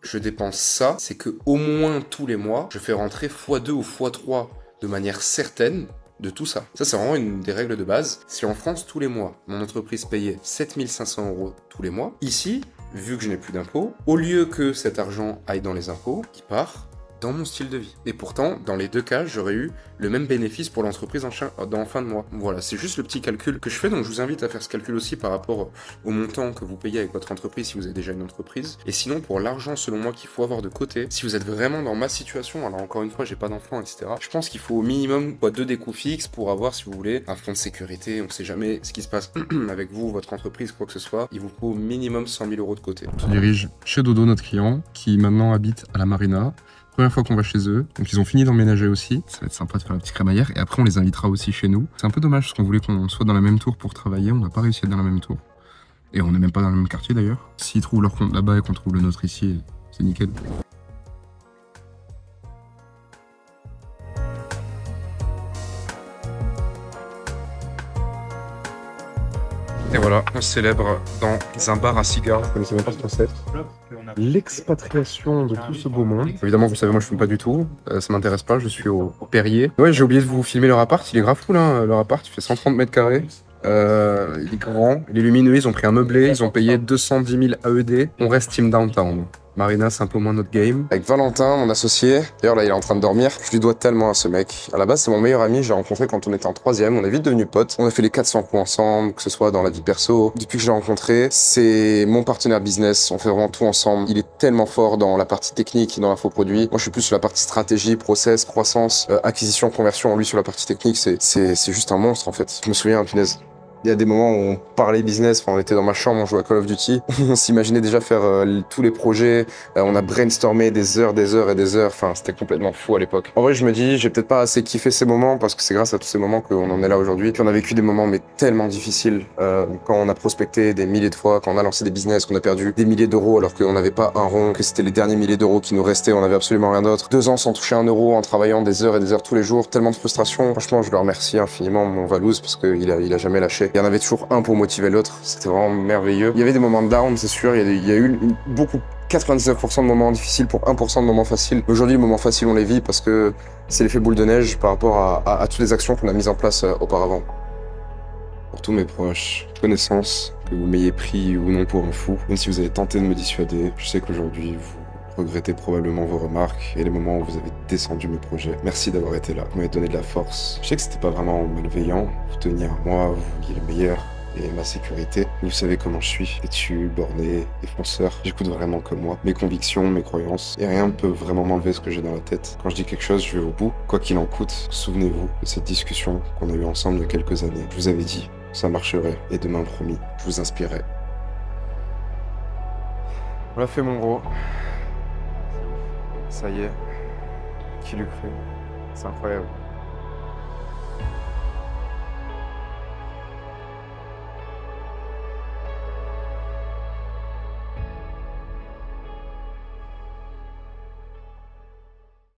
je dépense ça, c'est que au moins tous les mois, je fais rentrer x2 ou x3 de manière certaine de tout ça. Ça, c'est vraiment une des règles de base. Si en France, tous les mois, mon entreprise payait 7500 € tous les mois, ici, vu que je n'ai plus d'impôts, au lieu que cet argent aille dans les impôts, qui part dans mon style de vie. Et pourtant, dans les deux cas, j'aurais eu le même bénéfice pour l'entreprise en fin de mois. Voilà, c'est juste le petit calcul que je fais, donc je vous invite à faire ce calcul aussi par rapport au montant que vous payez avec votre entreprise si vous avez déjà une entreprise. Et sinon, pour l'argent, selon moi, qu'il faut avoir de côté, si vous êtes vraiment dans ma situation, alors encore une fois, j'ai pas d'enfant, etc., je pense qu'il faut au minimum 2 des coûts fixes pour avoir, si vous voulez, un fonds de sécurité. On sait jamais ce qui se passe avec vous, votre entreprise, quoi que ce soit. Il vous faut au minimum 100 000 € de côté. On se dirige chez Dodo, notre client, qui maintenant habite à la Marina. Première fois qu'on va chez eux, donc ils ont fini d'emménager aussi. Ça va être sympa de faire la petite crémaillère et après on les invitera aussi chez nous. C'est un peu dommage parce qu'on voulait qu'on soit dans la même tour pour travailler, on n'a pas réussi à être dans la même tour. Et on n'est même pas dans le même quartier d'ailleurs. S'ils trouvent leur compte là-bas et qu'on trouve le nôtre ici, c'est nickel. Et voilà, on célèbre dans un bar à cigares. Je connaissais même pas ce concept. L'expatriation de tout ce beau monde. Évidemment, vous savez, moi je fume pas du tout. Ça m'intéresse pas, je suis au Perrier. Ouais, j'ai oublié de vous filmer leur appart. Il est grave cool, hein. Leur appart, il fait 130 mètres carrés. Il est grand, il est lumineux. Ils ont pris un meublé, ils ont payé 210 000 AED. On reste team downtown. Marina, c'est un peu moins notre game. Avec Valentin, mon associé, d'ailleurs là il est en train de dormir, je lui dois tellement à ce mec. À la base c'est mon meilleur ami, j'ai rencontré quand on était en 3e, on est vite devenus potes. On a fait les 400 coups ensemble, que ce soit dans la vie perso. Depuis que je l'ai rencontré, c'est mon partenaire business, on fait vraiment tout ensemble. Il est tellement fort dans la partie technique, dans l'infoproduit. Moi je suis plus sur la partie stratégie, process, croissance, acquisition, conversion. Lui sur la partie technique, c'est juste un monstre en fait. Je me souviens, punaise. Il y a des moments où on parlait business, on était dans ma chambre, on jouait à Call of Duty, on s'imaginait déjà faire tous les projets, on a brainstormé des heures et des heures, enfin c'était complètement fou à l'époque. En vrai je me dis, j'ai peut-être pas assez kiffé ces moments parce que c'est grâce à tous ces moments qu'on en est là aujourd'hui. Puis on a vécu des moments mais tellement difficiles, quand on a prospecté des milliers de fois, quand on a lancé des business, qu'on a perdu des milliers d'euros alors qu'on n'avait pas un rond, que c'était les derniers milliers d'euros qui nous restaient, on n'avait absolument rien d'autre. 2 ans sans toucher 1 euro en travaillant des heures et des heures tous les jours, tellement de frustration. Franchement je le remercie infiniment mon Valouz parce qu'il a jamais lâché. Il y en avait toujours un pour motiver l'autre, c'était vraiment merveilleux. Il y avait des moments de down, c'est sûr, il y a eu beaucoup, 99% de moments difficiles pour 1% de moments faciles. Aujourd'hui, les moments faciles, on les vit parce que c'est l'effet boule de neige par rapport à toutes les actions qu'on a mises en place auparavant. Pour tous mes proches, connaissances, que vous m'ayez pris ou non pour un fou, même si vous avez tenté de me dissuader, je sais qu'aujourd'hui, vous regrettez probablement vos remarques et les moments où vous avez descendu mes projets. Merci d'avoir été là, vous m'avez donné de la force. Je sais que c'était pas vraiment malveillant, vous teniez à moi, vous vouliez le meilleur et ma sécurité. Vous savez comment je suis, têtu, borné, défonceur. J'écoute vraiment comme moi, mes convictions, mes croyances, et rien ne peut vraiment m'enlever ce que j'ai dans la tête. Quand je dis quelque chose, je vais au bout, quoi qu'il en coûte. Souvenez-vous de cette discussion qu'on a eue ensemble il y a quelques années. Je vous avais dit, ça marcherait, et demain promis, je vous inspirerai. On l'a fait mon gros. Ça y est, qui l'eût cru? C'est incroyable.